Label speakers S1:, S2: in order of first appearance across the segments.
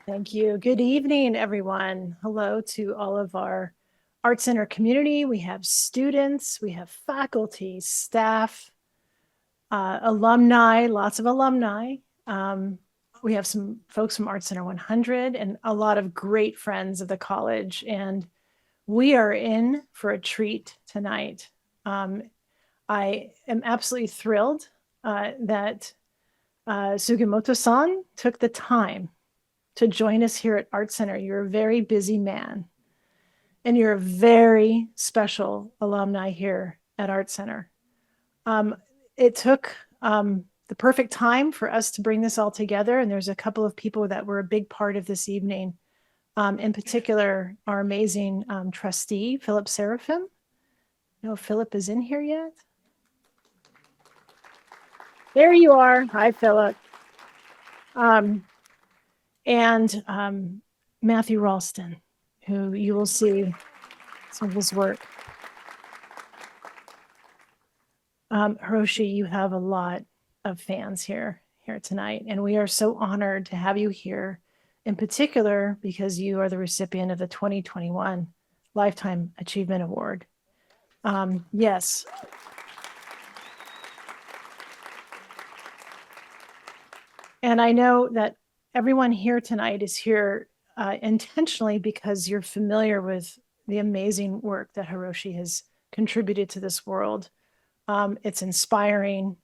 S1: Thank you. Good evening, everyone. Hello to all of our ArtCenter community. We have students, we have faculty, staff, alumni, lots of alumni. We have some folks from ArtCenter 100 and a lot of great friends of the college. And we are in for a treat tonight. I am absolutely thrilled that Sugimoto-san took the time to join us here at ArtCenter. You're a very busy man, and you're a very special alumni here at ArtCenter. It took the perfect time for us to bring this all together, and there's a couple of people that were a big part of this evening. In particular, our amazing trustee, Philip Seraphim. No, Philip is in here yet? There you are. Hi, Philip. And Matthew Ralston, who you will see some of his work. Hiroshi, you have a lot of fans here tonight, and we are so honored to have you here, in particular because you are the recipient of the 2021 Lifetime Achievement Award. Yes. And I know that everyone here tonight is here intentionally because you're familiar with the amazing work that Hiroshi has contributed to this world. It's inspiring.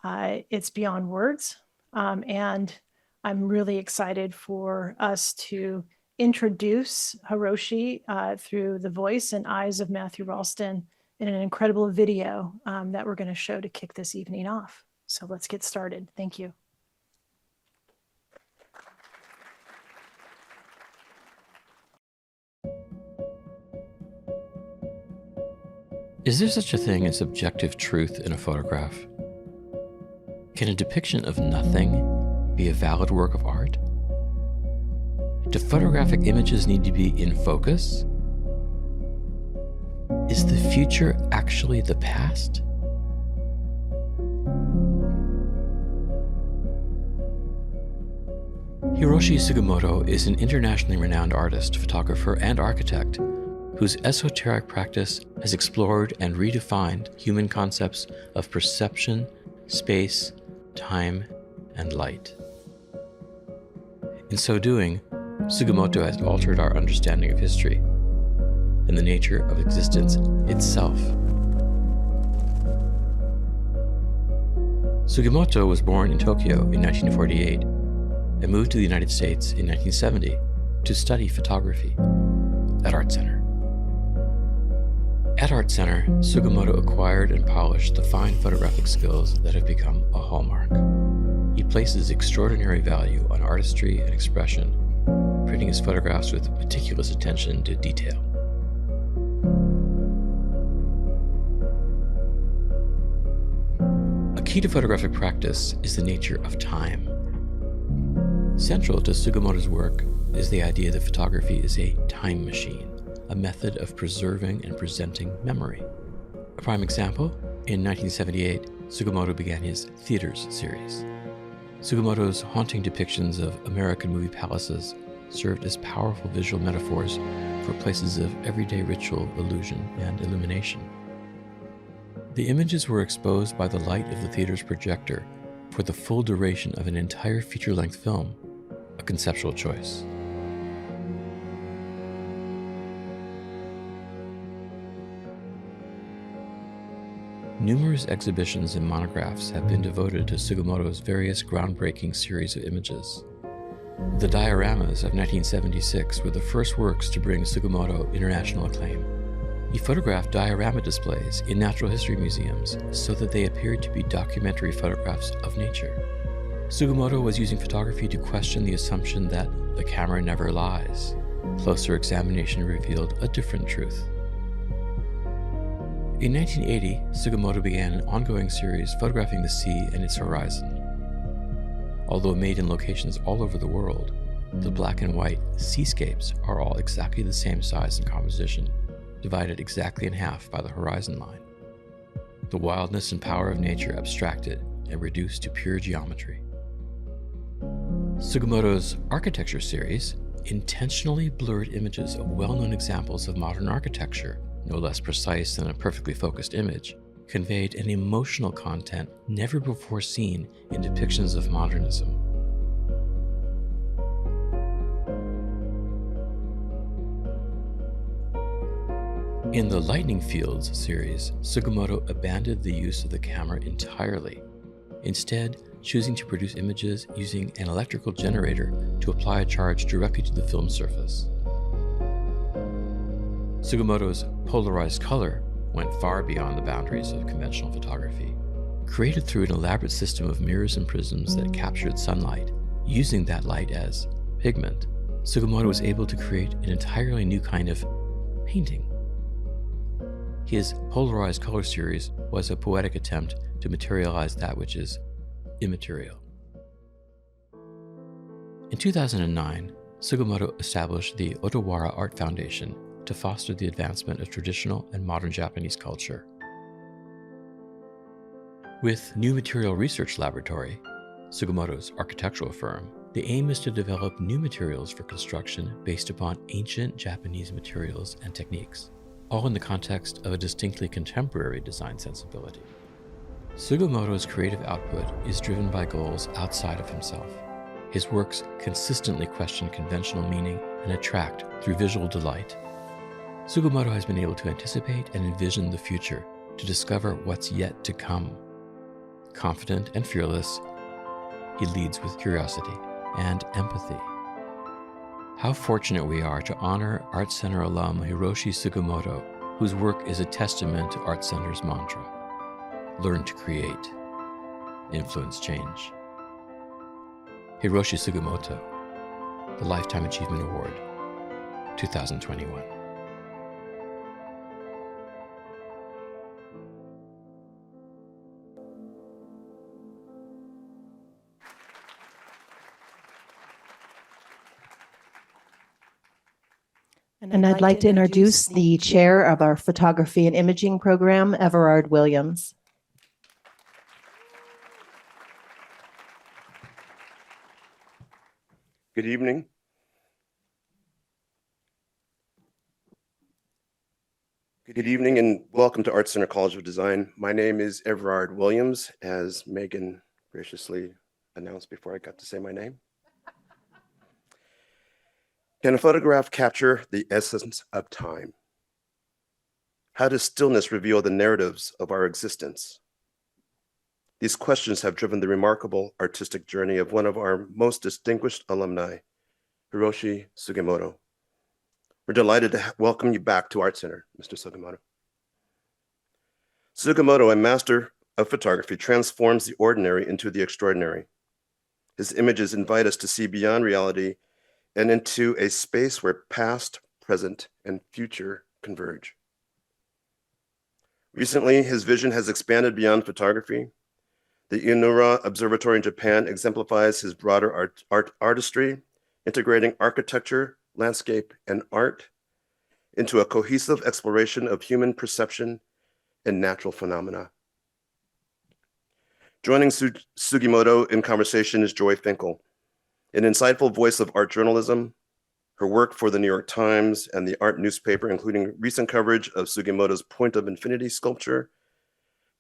S1: It's beyond words. And I'm really excited for us to introduce Hiroshi through the voice and eyes of Matthew Ralston in an incredible video that we're going to show to kick this evening off. So let's get started. Thank you.
S2: Is there such a thing as objective truth in a photograph? Can a depiction of nothing be a valid work of art? Do photographic images need to be in focus? Is the future actually the past? Hiroshi Sugimoto is an internationally renowned artist, photographer, and architect whose esoteric practice has explored and redefined human concepts of perception, space, time, and light. In so doing, Sugimoto has altered our understanding of history and the nature of existence itself. Sugimoto was born in Tokyo in 1948 and moved to the United States in 1970 to study photography at ArtCenter. At ArtCenter, Sugimoto acquired and polished the fine photographic skills that have become a hallmark. He places extraordinary value on artistry and expression, printing his photographs with meticulous attention to detail. A key to photographic practice is the nature of time. Central to Sugimoto's work is the idea that photography is a time machine, a method of preserving and presenting memory. A prime example, in 1978, Sugimoto began his Theaters series. Sugimoto's haunting depictions of American movie palaces served as powerful visual metaphors for places of everyday ritual, illusion, and illumination. The images were exposed by the light of the theater's projector for the full duration of an entire feature-length film, a conceptual choice. Numerous exhibitions and monographs have been devoted to Sugimoto's various groundbreaking series of images. The dioramas of 1976 were the first works to bring Sugimoto international acclaim. He photographed diorama displays in natural history museums so that they appeared to be documentary photographs of nature. Sugimoto was using photography to question the assumption that the camera never lies. Closer examination revealed a different truth. In 1980, Sugimoto began an ongoing series photographing the sea and its horizon. Although made in locations all over the world, the black and white seascapes are all exactly the same size and composition, divided exactly in half by the horizon line. The wildness and power of nature abstracted and reduced to pure geometry. Sugimoto's architecture series intentionally blurred images of well-known examples of modern architecture, no less precise than a perfectly focused image, conveyed an emotional content never before seen in depictions of modernism. In the Lightning Fields series, Sugimoto abandoned the use of the camera entirely, instead choosing to produce images using an electrical generator to apply a charge directly to the film surface. Sugimoto's polarized color went far beyond the boundaries of conventional photography. Created through an elaborate system of mirrors and prisms that captured sunlight, using that light as pigment, Sugimoto was able to create an entirely new kind of painting. His polarized color series was a poetic attempt to materialize that which is immaterial. In 2009, Sugimoto established the Otawara Art Foundation to foster the advancement of traditional and modern Japanese culture. With New Material Research Laboratory, Sugimoto's architectural firm, the aim is to develop new materials for construction based upon ancient Japanese materials and techniques, all in the context of a distinctly contemporary design sensibility. Sugimoto's creative output is driven by goals outside of himself. His works consistently question conventional meaning and attract through visual delight. Sugimoto has been able to anticipate and envision the future, to discover what's yet to come. Confident and fearless, he leads with curiosity and empathy. How fortunate we are to honor ArtCenter alum Hiroshi Sugimoto, whose work is a testament to ArtCenter's mantra: learn to create, influence change. Hiroshi Sugimoto, the Lifetime Achievement Award, 2021.
S3: And I'd like to introduce the chair of our photography and imaging program, Evard Williams.
S4: Good evening. Good evening and welcome to ArtCenter College of Design. My name is Evard Williams, as Megan graciously announced before I got to say my name. Can a photograph capture the essence of time? How does stillness reveal the narratives of our existence? These questions have driven the remarkable artistic journey of one of our most distinguished alumni, Hiroshi Sugimoto. We're delighted to welcome you back to ArtCenter, Mr. Sugimoto. Sugimoto, a master of photography, transforms the ordinary into the extraordinary. His images invite us to see beyond reality and into a space where past, present, and future converge. Recently, his vision has expanded beyond photography. The Inura Observatory in Japan exemplifies his broader artistry, integrating architecture, landscape, and art into a cohesive exploration of human perception and natural phenomena. Joining Sugimoto in conversation is Jori Finkel, an insightful voice of art journalism. Her work for the New York Times and the art newspaper, including recent coverage of Sugimoto's Point of Infinity sculpture,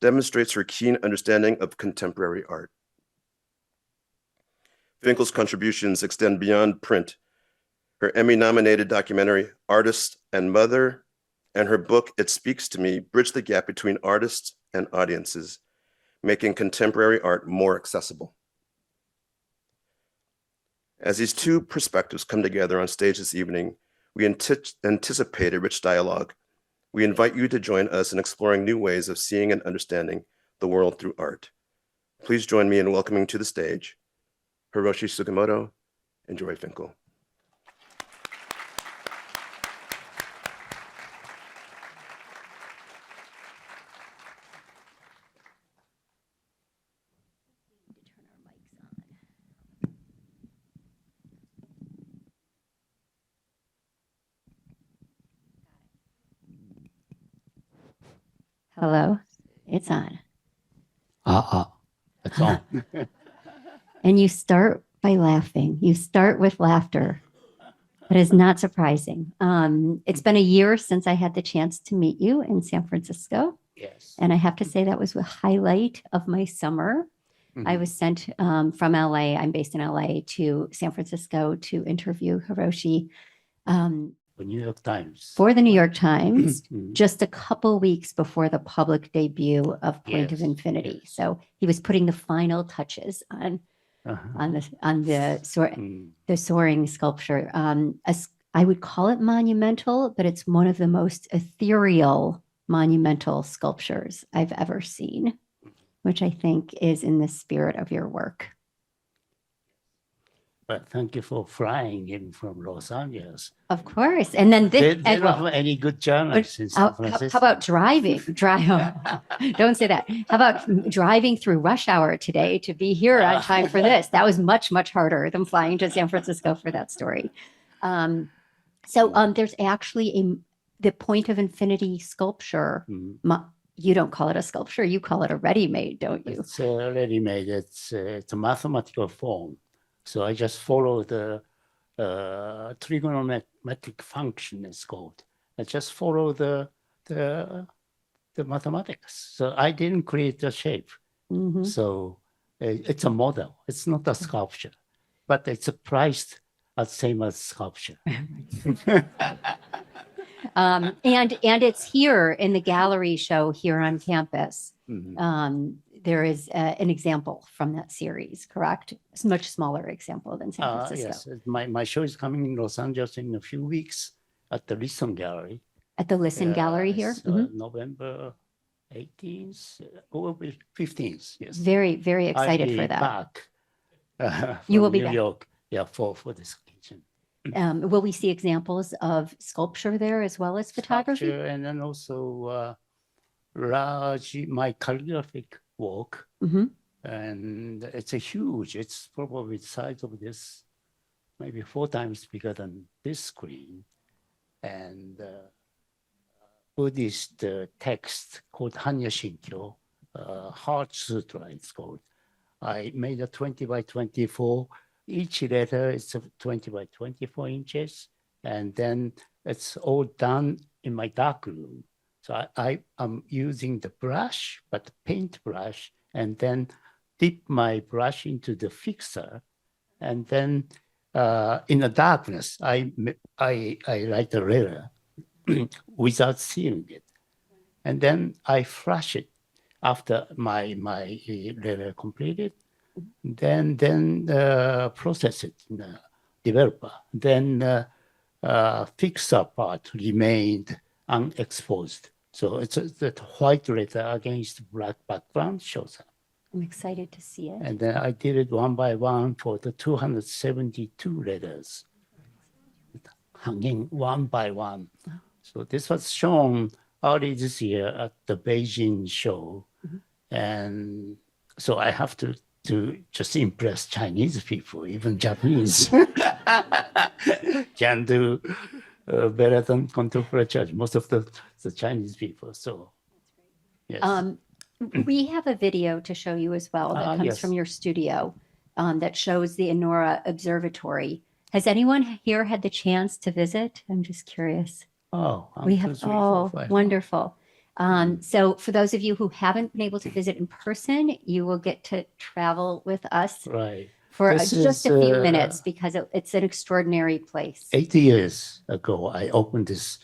S4: demonstrates her keen understanding of contemporary art. Finkel's contributions extend beyond print. Her Emmy-nominated documentary, Artist and Mother, and her book, It Speaks to Me, bridge the gap between artists and audiences, making contemporary art more accessible. As these two perspectives come together on stage this evening, we anticipate a rich dialogue. We invite you to join us in exploring new ways of seeing and understanding the world through art. Please join me in welcoming to the stage Hiroshi Sugimoto and Jori Finkel.
S5: Hello, it's on.
S6: It's on.
S5: And you start by laughing. You start with laughter. That is not surprising. It's been a year since I had the chance to meet you in San Francisco.
S6: Yes.
S5: And I have to say that was a highlight of my summer. I was sent from LA, I'm based in LA, to San Francisco to interview Hiroshi
S6: The New York Times.
S5: for the New York Times
S6: Mhm.
S5: just a couple weeks before the public debut of Point of
S6: Yes,
S5: Infinity.
S6: yes.
S5: So he was putting the final touches on the soaring sculpture. I would call it monumental, but it's one of the most ethereal monumental sculptures I've ever seen, which I think is in the spirit of your work.
S6: But thank you for flying in from Los Angeles.
S5: Of course. And then
S6: They
S5: this,
S6: don't
S5: well,
S6: have any good journalists in
S5: how
S6: San Francisco.
S5: about driving? Don't say that. How about driving through rush hour today to be here on time for this? That was much, much harder than flying to San Francisco for that story. There's actually the Point of Infinity sculpture.
S6: Mhm.
S5: You don't call it a sculpture, you call it a ready-made, don't you?
S6: It's ready-made. It's a mathematical form. So I just follow the trigonometric function, it's called. I just follow the mathematics. So I didn't create the shape.
S5: Mhm.
S6: So it's a model. It's not a sculpture, but it's priced as same as sculpture.
S5: And it's here in the gallery show here on campus.
S6: Mhm.
S5: There is an example from that series, correct? It's a much smaller example than San Francisco.
S6: Yes, my show is coming in Los Angeles in a few weeks at the Listen Gallery.
S5: At the Listen Gallery here?
S6: Yes, November 18th or 15th. Yes.
S5: Very, very excited
S6: I'll
S5: for
S6: be
S5: that.
S6: back.
S5: You will
S6: from
S5: be
S6: New
S5: back.
S6: York. Yeah, for this occasion.
S5: Will we see examples of sculpture there as well as photography?
S6: Sculpture, and then also my calligraphic work.
S5: Mhm.
S6: And it's a huge, it's probably the size of this, maybe 4 times bigger than this screen. And Buddhist text called Hanya Shinkyo, Heart Sutra it's called. I made a 20 by 24. Each letter is 20 by 24 inches. And then it's all done in my dark room. So I am using the brush, but paint brush, and then dip my brush into the fixer. And then in the darkness, I write a letter without seeing it. And then I flash it after my letter completed. Then process it in the developer. Then fixer part remained unexposed. So it's that white letter against black background shows up.
S5: I'm excited to see it.
S6: And then I did it one by one for the 272 letters, hanging one by one. So this was shown early this year at the Beijing show. And so I have to just impress Chinese people, even Japanese can do better than contemporary church, most of the Chinese people. So, yes.
S5: We have a video to show you as well that comes
S6: yes.
S5: from your studio that shows the Enora Observatory. Has anyone here had the chance to visit? I'm just curious.
S6: Oh,
S5: We have, wonderful. So for those of you who haven't been able to visit in person, you will get to travel with us
S6: Right.
S5: for
S6: This
S5: just
S6: is,
S5: a few minutes because it's an extraordinary place.
S6: 8 years ago, I opened this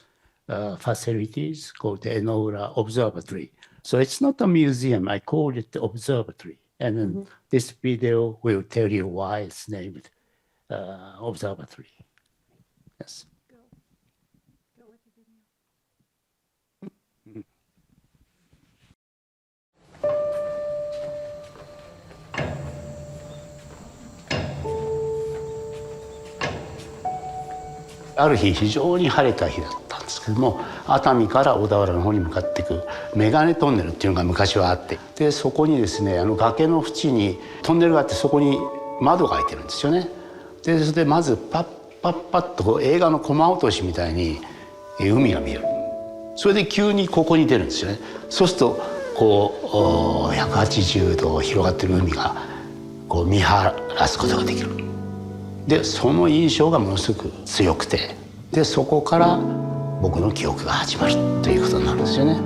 S6: facilities called the Enora Observatory. So it's not a museum. I call it the observatory. And then this video will tell you why it's named observatory. Yes. ある日非常に晴れた日だったんですけども、熱海から小田原の方に向かっていくメガネトンネルっていうのが昔はあって、でそこにですね崖の縁にトンネルがあって、そこに窓が開いてるんですよね。でそれでまずパッパッパッとこう映画のコマ落としみたいに海が見える。それで急にここに出るんですよね。そうするとこう180度広がってる海がこう見晴らすことができる。でその印象がものすごく強くて、でそこから僕の記憶が始まるということになるんですよね。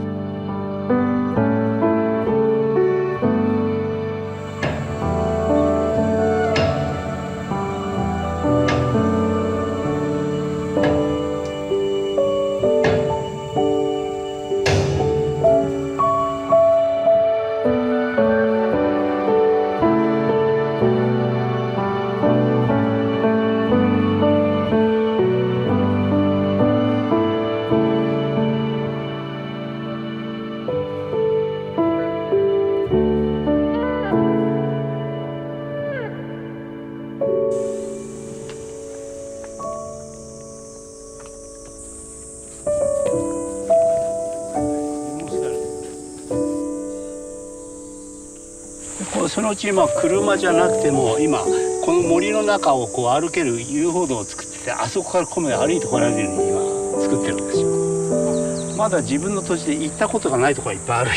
S6: そのうち車じゃなくても今この森の中をこう歩ける遊歩道を作ってて、あそこからここまで歩いてこられるように今作ってるんですよ。まだ自分の土地で行ったことがないところがいっぱいある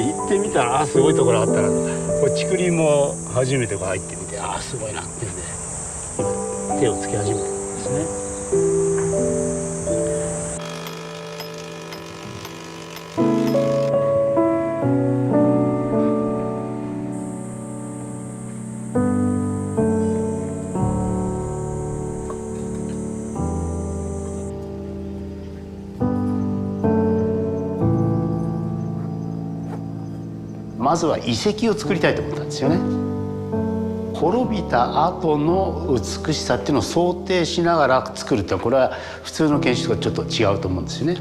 S6: 行ってみたらすごいところあったら、これ竹林も初めて入ってみてすごいなってんで今手をつけ始めてるんですね。まずは遺跡を作りたいと思ったんですよね。滅びた後の美しさっていうのを想定しながら作るって、これは普通の建築とはちょっと違うと思うんですよね。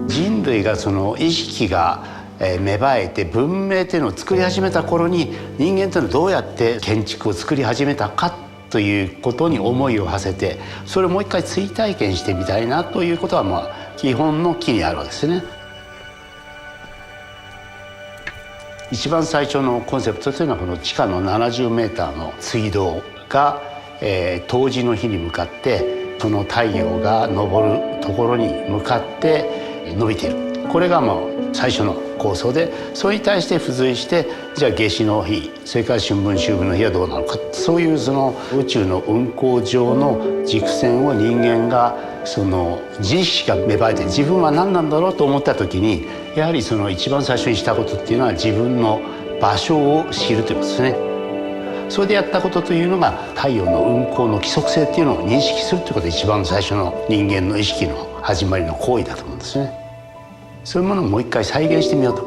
S6: 人類がその意識が芽生えて文明っていうのを作り始めた頃に、人間というのはどうやって建築を作り始めたかということに思いを馳せて、それをもう一回追体験してみたいなということは基本の木にあるわけですね。一番最初のコンセプトというのはこの地下の70メーターの水道が、冬至の日に向かってその太陽が昇るところに向かって伸びている。これが最初の構想で、それに対して付随してじゃあ夏至の日、それから春分秋分の日はどうなのか、そういうその宇宙の運行上の軸線を人間がその自意識が芽生えて自分は何なんだろうと思った時に、やはりその一番最初にしたことっていうのは自分の場所を知るということですね。それでやったことというのが太陽の運行の規則性っていうのを認識するということが一番最初の人間の意識の始まりの行為だと思うんですね。そういうものをもう一回再現してみようと。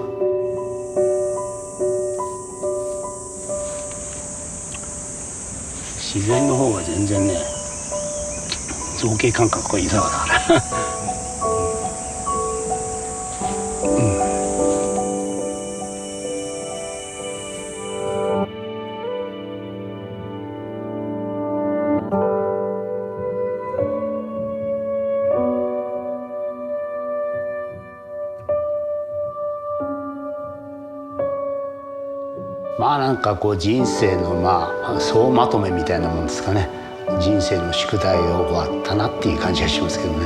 S6: 自然の方が全然ね、造形感覚が豊かだからなんかこう人生の総まとめみたいなもんですかね。人生の宿題を終わったなっていう感じがしますけどね。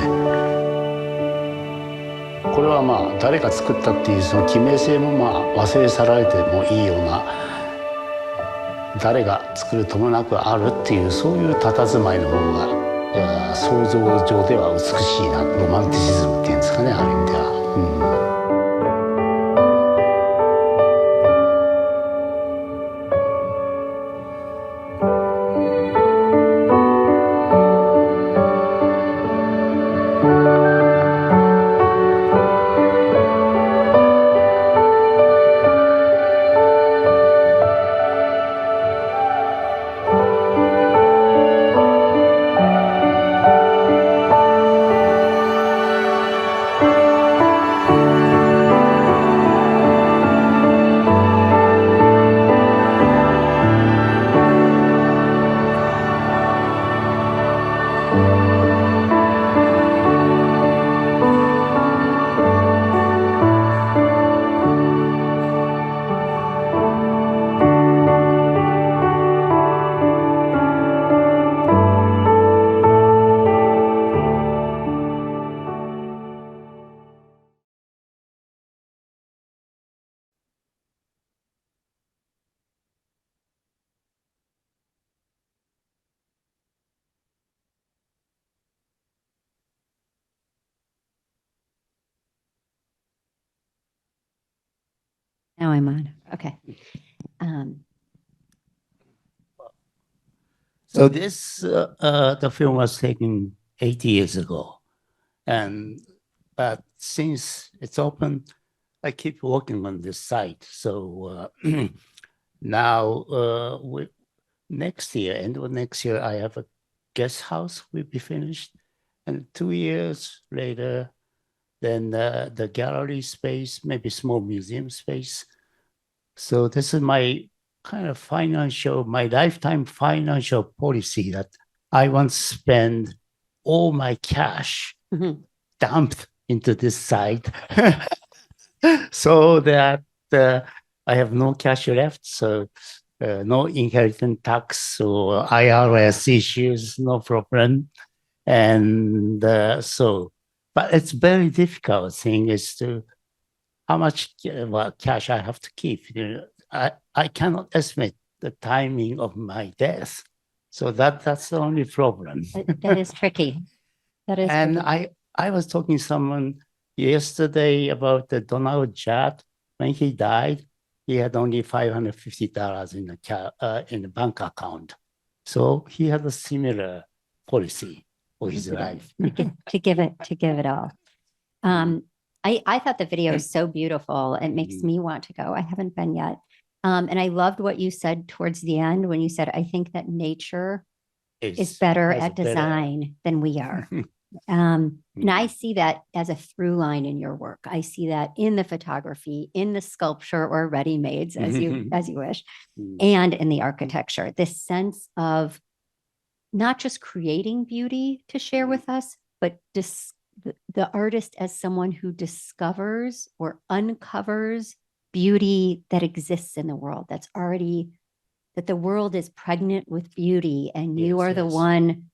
S6: これは誰が作ったっていうその記名性も忘れ去られてもいいような、誰が作るともなくあるっていう、そういう佇まいの方が想像上では美しいな、ロマンティシズムっていうんですかね、ある意味では。
S5: Now I'm on. Okay. Um,
S6: So this, the film was taken 80 years ago. And, but since it's open, I keep working on this site. So now next year, end of next year, I have a guest house will be finished. And 2 years later, then the gallery space, maybe small museum space. So this is my kind of my lifetime financial policy that I want to spend all my cash
S5: Mhm.
S6: dumped into this site so that I have no cash left. So no inheritance tax or IRS issues, no problem. And but it's very difficult thing is to how much cash I have to keep. I cannot estimate the timing of my death. So that's the only problem.
S5: that is tricky. That is
S6: And
S5: tricky.
S6: I was talking to someone yesterday about the Donald Judd. When he died, he had only $550 in the bank account. So he had a similar policy for his life.
S5: to give it all. I thought the video is so beautiful. It makes me want to go. I haven't been yet. And I loved what you said towards the end when you said, I think that nature is better at design than we are. And I see that as a through line in your work. I see that in the photography, in the sculpture or ready-mades as you wish, and in the architecture, this sense of not just creating beauty to share with us, but the artist as someone who discovers or uncovers beauty that exists in the world, that the world is pregnant with beauty, and you are the one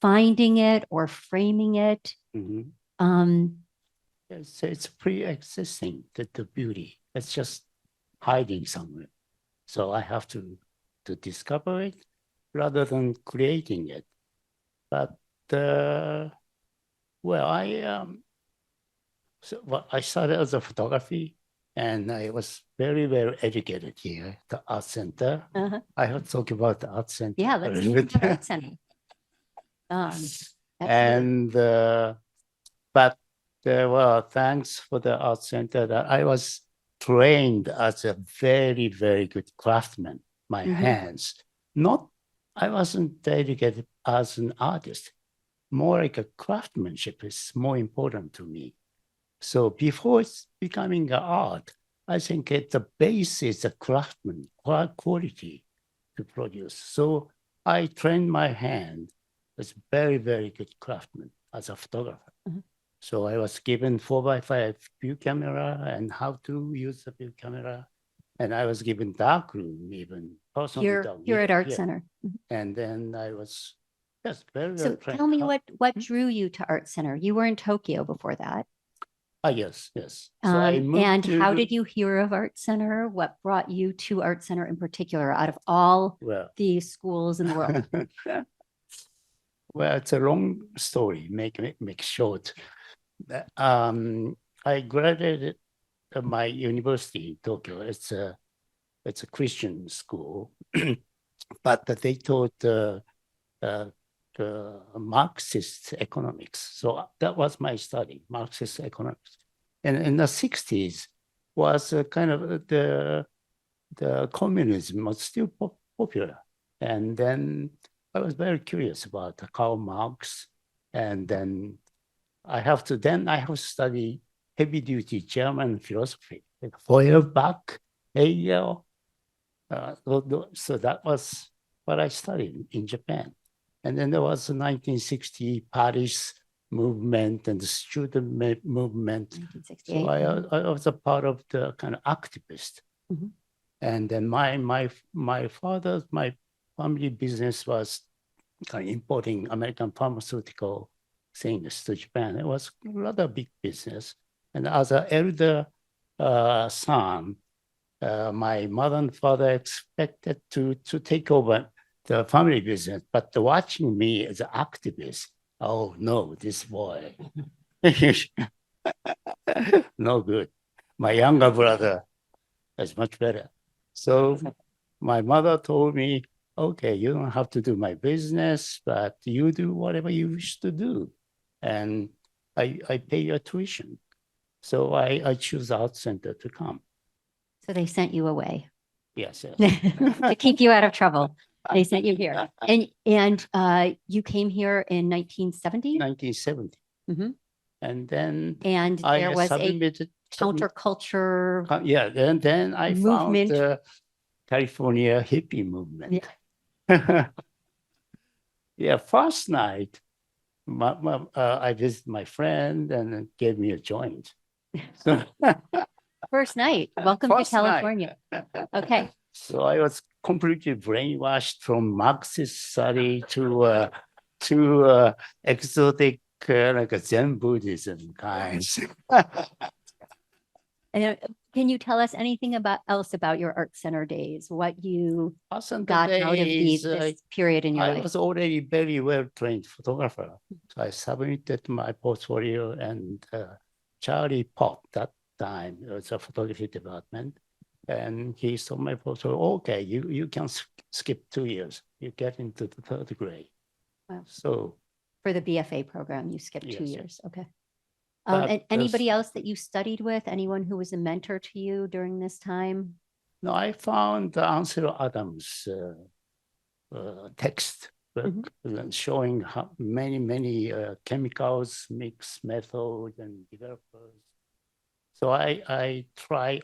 S5: finding it or framing it.
S6: It's pre-existing, the beauty. It's just hiding somewhere. So I have to discover it rather than creating it. But I started as a photography, and I was very, very educated here at the ArtCenter. I have to talk about the ArtCenter.
S5: Yeah, let's talk about Art Center.
S6: And thanks for the ArtCenter that I was trained as a very, very good craftsman. My hands, I wasn't dedicated as an artist. More like a craftsmanship is more important to me. So before it's becoming an art, I think the base is a craftsman quality to produce. So I trained my hand as very, very good craftsman as a photographer. So I was given 4x5 view camera and how to use the view camera. And I was given darkroom even.
S5: You're at ArtCenter.
S6: And then I was very
S5: So tell me what drew you to ArtCenter? You were in Tokyo before that.
S6: Yes. So I moved
S5: and how did you hear of ArtCenter? What brought you to ArtCenter in particular out of all the schools in the world?
S6: Well, it's a long story, make short. I graduated at my university in Tokyo. It's a Christian school, but they taught Marxist economics. So that was my study, Marxist economics. And in the 60s was kind of the communism was still popular. And then I was very curious about Karl Marx. And then I have to study heavy duty German philosophy, like Feuerbach, Hegel. So that was what I studied in Japan. And then there was the 1960 Paris movement and the student movement. So I was a part of the kind of activist. And then my family business was kind of importing American pharmaceutical things to Japan. It was a rather big business. And as an elder son, my mother and father expected to take over the family business, but watching me as an activist, oh no, this boy, no good. My younger brother It's much better. So my mother told me, okay, you don't have to do my business, but you do whatever you wish to do. And I pay your tuition. So I choose ArtCenter to come.
S5: So they sent you away
S6: Yes, yes.
S5: to keep you out of trouble. They sent you here. And you came here in 1970?
S6: 1970.
S5: Mhm.
S6: And then
S5: And
S6: I
S5: there was a
S6: submitted.
S5: counterculture.
S6: Yeah, and then I
S5: movement.
S6: found the California hippie movement. Yeah, first night, I visited my friend and gave me a joint. So,
S5: First night. Welcome to
S6: First night.
S5: California. Okay.
S6: so I was completely brainwashed from Marxist study to exotic like a Zen Buddhism kinds.
S5: And can you tell us anything else about your art center days? What you
S6: Awesome
S5: got out of
S6: days,
S5: this period in your
S6: I
S5: life?
S6: was already very well trained photographer. So I submitted my portfolio and Charlie Pop that time was a photography department. And he saw my portfolio, okay, you can skip 2 years. You get into the third grade.
S5: Wow.
S6: So
S5: For the BFA program, you skipped 2
S6: Yes,
S5: years. Okay.
S6: But
S5: And anybody
S6: there's-
S5: else that you studied with? Anyone who was a mentor to you during this time?
S6: no, I found the Ansel Adams text book showing how many chemicals, mix method, and developers. So I try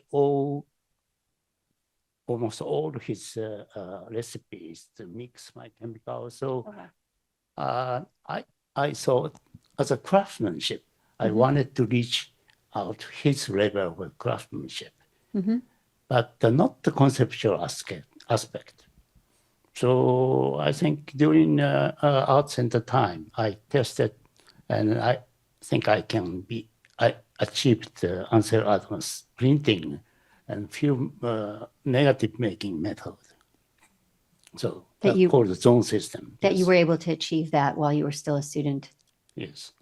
S6: almost all his recipes to mix my chemicals. So I thought as a craftsmanship, I wanted to reach out his level of craftsmanship, but not the conceptual aspect. So I think during ArtCenter time, I tested, and I think I achieved the Ansel Adams printing and few negative making method. So
S5: That you-
S6: called the zone system.
S5: That you
S6: Yes.
S5: were able to achieve that while you were still a student.
S6: Yes.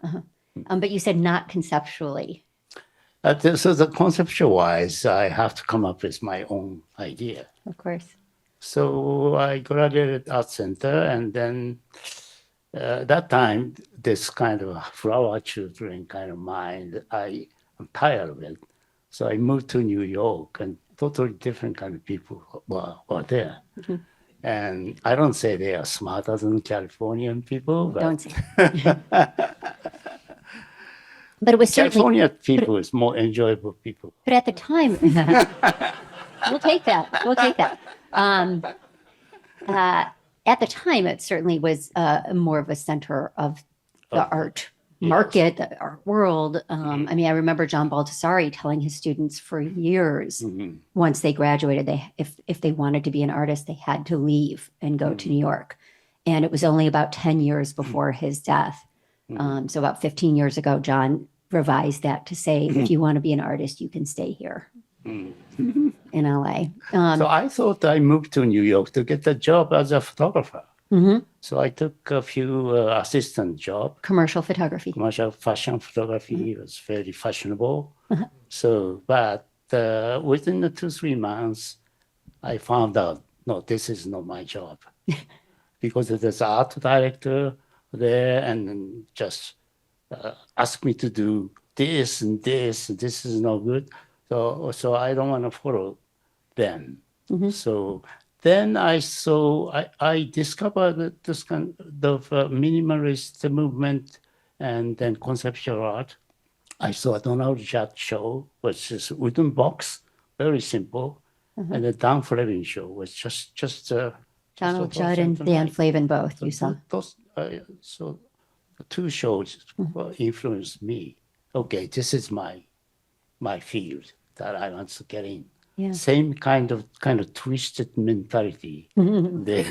S5: But you said not conceptually.
S6: So the conceptual wise, I have to come up with my own idea.
S5: Of course.
S6: So I graduated ArtCenter, and then that time, this kind of flower children kind of mind, I'm tired of it. So I moved to New York, and totally different kind of people were there. And I don't say they are smarter than Californian people, but
S5: Don't say. But it was certainly,
S6: California people is more enjoyable people.
S5: but at the time, we'll take that. We'll take that. At the time, it certainly was more of a center of the art market, the art world. I mean, I remember John Baldessari telling his students for years, once they graduated, if they wanted to be an artist, they had to leave and go to New York. And it was only about 10 years before his death. So about 15 years ago, John revised that to say, if you want to be an artist, you can stay here in LA.
S6: So I thought I moved to New York to get a job as a photographer. So I took a few assistant jobs.
S5: Commercial photography.
S6: Commercial fashion photography was very fashionable. So, but within the 2-3 months, I found out, no, this is not my job. Because there's an art director there and then just asked me to do this and this, and this is not good. So I don't want to follow them. So then I discovered this kind of minimalist movement and then conceptual art. I saw a Donald Judd show, which is a wooden box, very simple. And the Dan Flavin show was just
S5: Donald Judd and Dan Flavin both, you saw.
S6: So the two shows influenced me. Okay, this is my field that I want to get in.
S5: Yeah.
S6: Same kind of twisted mentality there.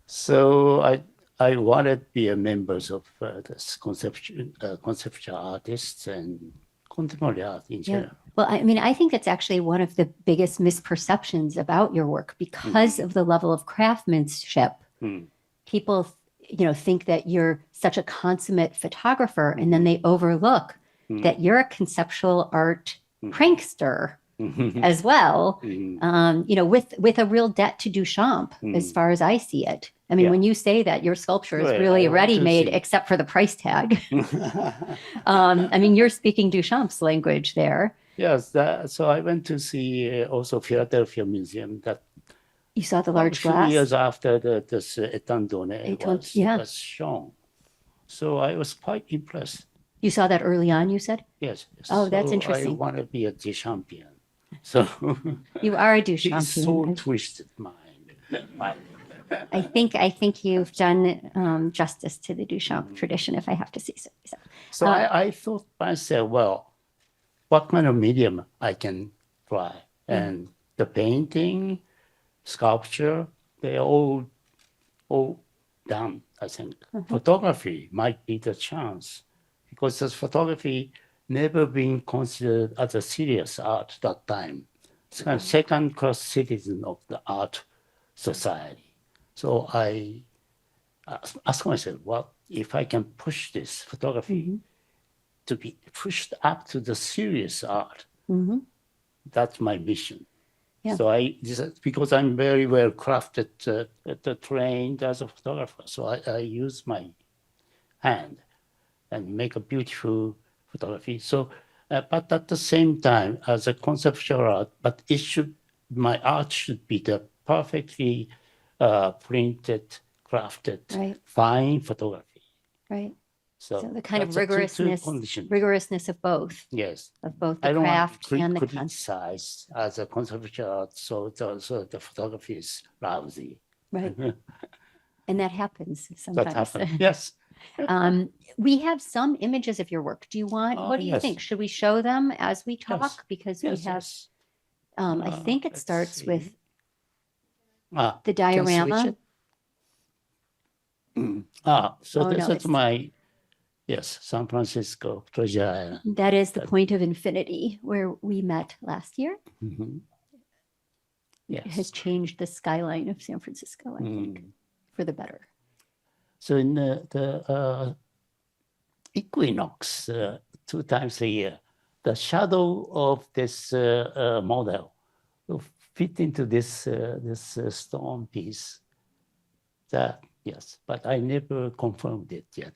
S6: So I wanted to be a member of this conceptual artists and contemporary art in general.
S5: Well, I mean, I think that's actually one of the biggest misperceptions about your work because of the level of craftsmanship. People, think that you're such a consummate photographer, and then they overlook that you're a conceptual art prankster as well. You know, with a real debt to Duchamp, as
S6: Mm.
S5: far as I see it. I mean,
S6: Yeah.
S5: when you say that your sculpture is
S6: Right,
S5: really
S6: I want to
S5: ready-made,
S6: see.
S5: except for the price tag. I mean, you're speaking Duchamp's language there.
S6: Yes, so I went to see also Philadelphia Museum that
S5: You saw the
S6: a
S5: large
S6: few
S5: glass.
S6: years after this Étant donné
S5: Yeah.
S6: was shown. So I was quite impressed.
S5: You saw that early on, you said?
S6: Yes.
S5: Oh, that's
S6: So
S5: interesting.
S6: I want to be a Duchampian. So
S5: You are a
S6: he's
S5: Duchampian.
S6: so twisted mind.
S5: I think you've done justice to the Duchamp tradition, if I have to say so.
S6: So I thought myself, well, what kind of medium I can try? And the painting, sculpture, they're all done, I think. Photography might be the chance because this photography never been considered as a serious art that time. It's kind of second-class citizen of the art society. So I asked myself, well, if I can push this photography to be pushed up to the serious art, that's my mission.
S5: Yeah.
S6: So because I'm very well crafted, trained as a photographer, so I use my hand and make a beautiful photography. So, but at the same time, as a conceptual art, but my art should be the perfectly printed, crafted,
S5: Right.
S6: fine photography.
S5: Right.
S6: So,
S5: So the kind of
S6: that's the two conditions.
S5: rigorousness of both.
S6: Yes.
S5: Of both
S6: I
S5: the
S6: don't want
S5: craft
S6: to
S5: and the concept.
S6: criticize as a conceptual art, so the photography is lousy.
S5: Right. And that happens
S6: That
S5: sometimes.
S6: happens. Yes.
S5: We have some images of your work. Do you want,
S6: Oh,
S5: what do you
S6: yes.
S5: think? Should we show them as we talk? Because we
S6: Yes,
S5: have,
S6: yes.
S5: I think it
S6: let's
S5: starts
S6: see.
S5: with
S6: Ah,
S5: the
S6: can switch
S5: diorama.
S6: it? So
S5: Oh,
S6: this
S5: no,
S6: is
S5: it's-
S6: my, yes, San Francisco, Treasure Island.
S5: That is the point of infinity where we met last year.
S6: Mhm.
S5: It has
S6: Yes.
S5: changed the skyline of San Francisco, I think, for the better.
S6: So in the equinox, 2 times a year, the shadow of this model will fit into this stone piece. That yes, but I never confirmed it yet.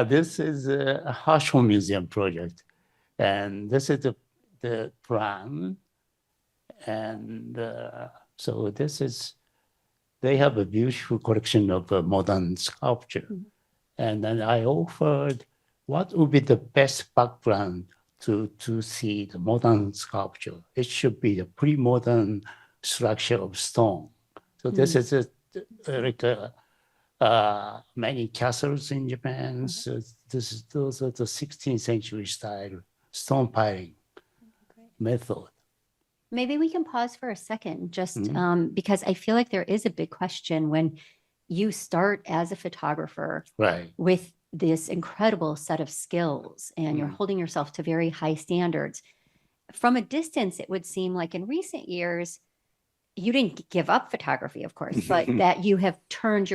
S6: This is a Herschel Museum project, and this is the plan. And so this is, they have a beautiful collection of modern sculpture. And then I offered what would be the best background to see the modern sculpture. It should be the pre-modern structure of stone. So this is many castles in Japan. So those are the 16th century style stone piling method.
S5: Maybe we can pause for a second, just
S6: Mm-hmm.
S5: because I feel like there is a big question when you start as a photographer
S6: Right.
S5: with this incredible set of skills and you're holding yourself to very high standards. From a distance, it would seem like in recent years, you didn't give up photography, of course, but that you have turned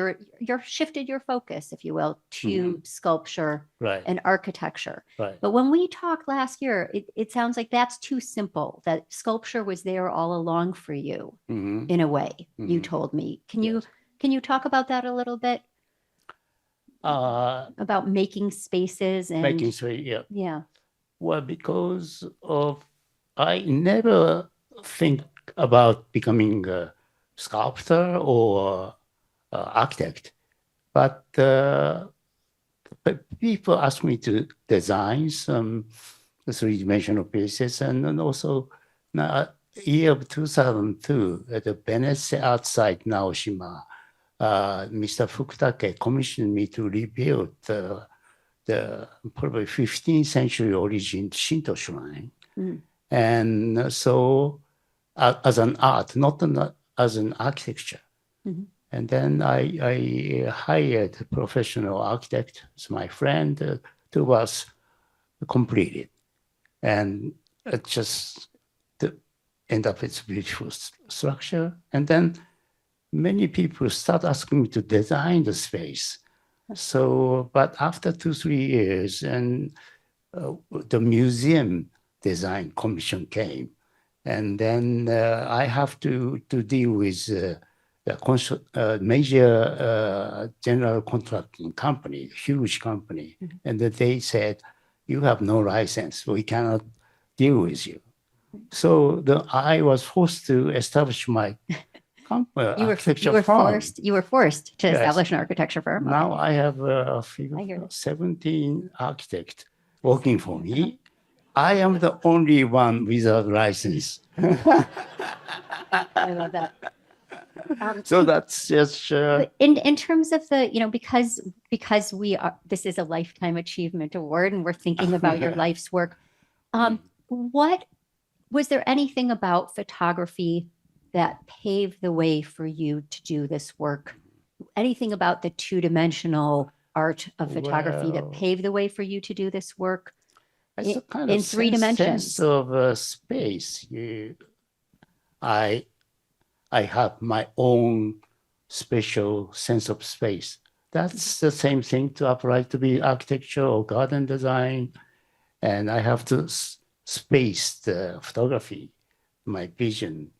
S5: shifted your focus, if you will, to sculpture
S6: Right.
S5: and architecture.
S6: Right.
S5: But when we talked last year, it sounds like that's too simple, that sculpture was there all along for you
S6: Mhm.
S5: in a way, you
S6: Mhm.
S5: told me. Can you talk about that a little bit? About making spaces and
S6: Making sure, yeah.
S5: yeah.
S6: Well, because of, I never think about becoming a sculptor or architect, but people ask me to design some three-dimensional pieces, and then also year of 2002 at the Venice outside Naoshima, Mr. Fukutake commissioned me to rebuild the probably 15th century origin Shinto shrine. And so as an art, not as an architecture. And then I hired a professional architect as my friend to us complete it. And it just end up its beautiful structure. And then many people start asking me to design the space. So, but after 2-3 years, and the museum design commission came, and then I have to deal with a major general contracting company, huge company, and that they said, "You have no license. We cannot deal with you." So I was forced to establish my architecture firm.
S5: You were forced to
S6: Yes.
S5: establish an architecture firm. Okay.
S6: Now I have
S5: I hear that.
S6: 17 architects working for me. I am the only one without license.
S5: I love that.
S6: So that's just
S5: But in terms of the, because this is a lifetime achievement award and we're thinking about your life's work. What was there anything about photography that paved the way for you to do this work? Anything about the two-dimensional art of photography that
S6: Well,
S5: paved the way for you to do this work?
S6: it's a kind
S5: in
S6: of
S5: three dimensions.
S6: sense of space. I have my own special sense of space. That's the same thing to apply to be architecture or garden design. And I have to space the photography, my vision.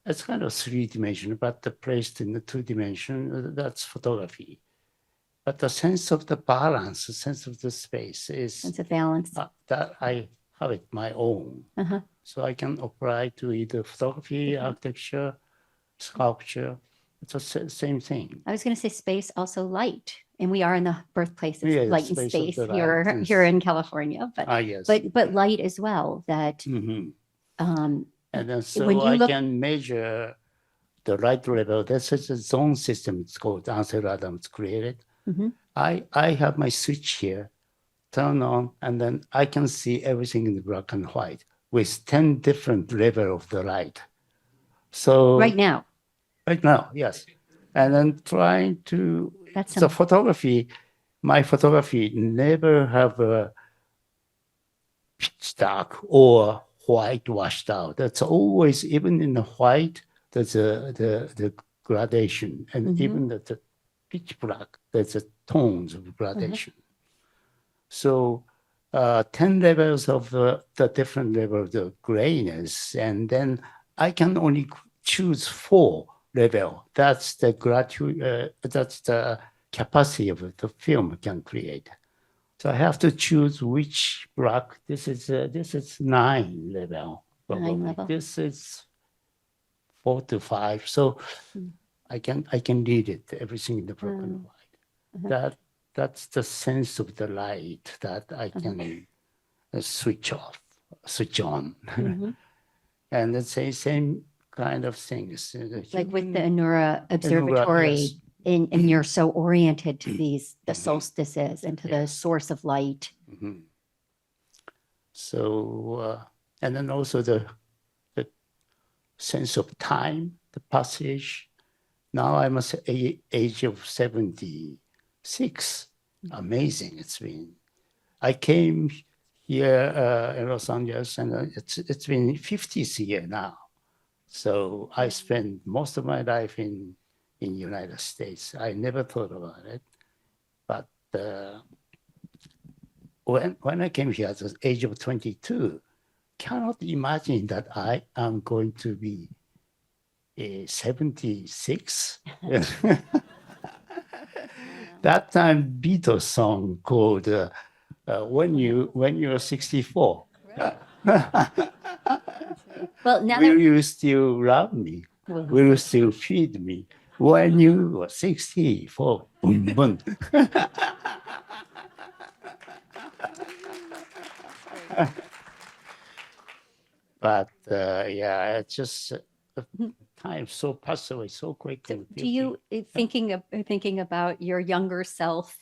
S6: It's kind of three-dimensional, but placed in the two-dimension, that's photography. But the sense of the balance, the sense of the space is
S5: Sense of balance.
S6: that I have it my own.
S5: Uh-huh.
S6: So I can apply to either photography, architecture, sculpture. It's the same thing.
S5: I was going to say space, also light. And we are in the birthplace of
S6: Yeah,
S5: light and
S6: space of
S5: space
S6: the light,
S5: here,
S6: yes.
S5: here in California, but
S6: Yes.
S5: but light as well. That
S6: Mhm.
S5: um,
S6: And then so
S5: when you
S6: I
S5: look-
S6: can measure the light level. That's such a zone system. It's called Ansel Adams created.
S5: Mhm.
S6: I have my switch here, turn on, and then I can see everything in black and white with 10 different level of the light. So
S5: right now,
S6: right now, yes. And then trying to
S5: that's
S6: the
S5: some,
S6: photography, my photography never have a pitch dark or white washed out. That's always, even in the white, there's the gradation, and even the pitch black, there's a tones of gradation. So 10 levels of the different level of the grayness, and then I can only choose 4 level. That's the that's the capacity of the film can create. So I have to choose which black. This is 9 level. Probably.
S5: 9 level.
S6: This is 4 to 5. So I can read it, everything in the black and white. That's the sense of the light that I can switch on. And it's the same kind of things.
S5: like with the Anura Observatory,
S6: yes.
S5: and you're so oriented to the solstices and to the source of light.
S6: So, and then also the sense of time, the passage. Now I'm at the age of 76. Amazing it's been. I came here in Los Angeles, and it's been 50th year now. So I spent most of my life in United States. I never thought about it, but when I came here at the age of 22, cannot imagine that I am going to be 76. That time, Beatles song called "When You're 64."
S5: Well, now
S6: Will
S5: that
S6: you still love me? Will you still feed me when you are 64? Boom, boom. But yeah, it's just time so passed away so quickly.
S5: do you thinking about your younger self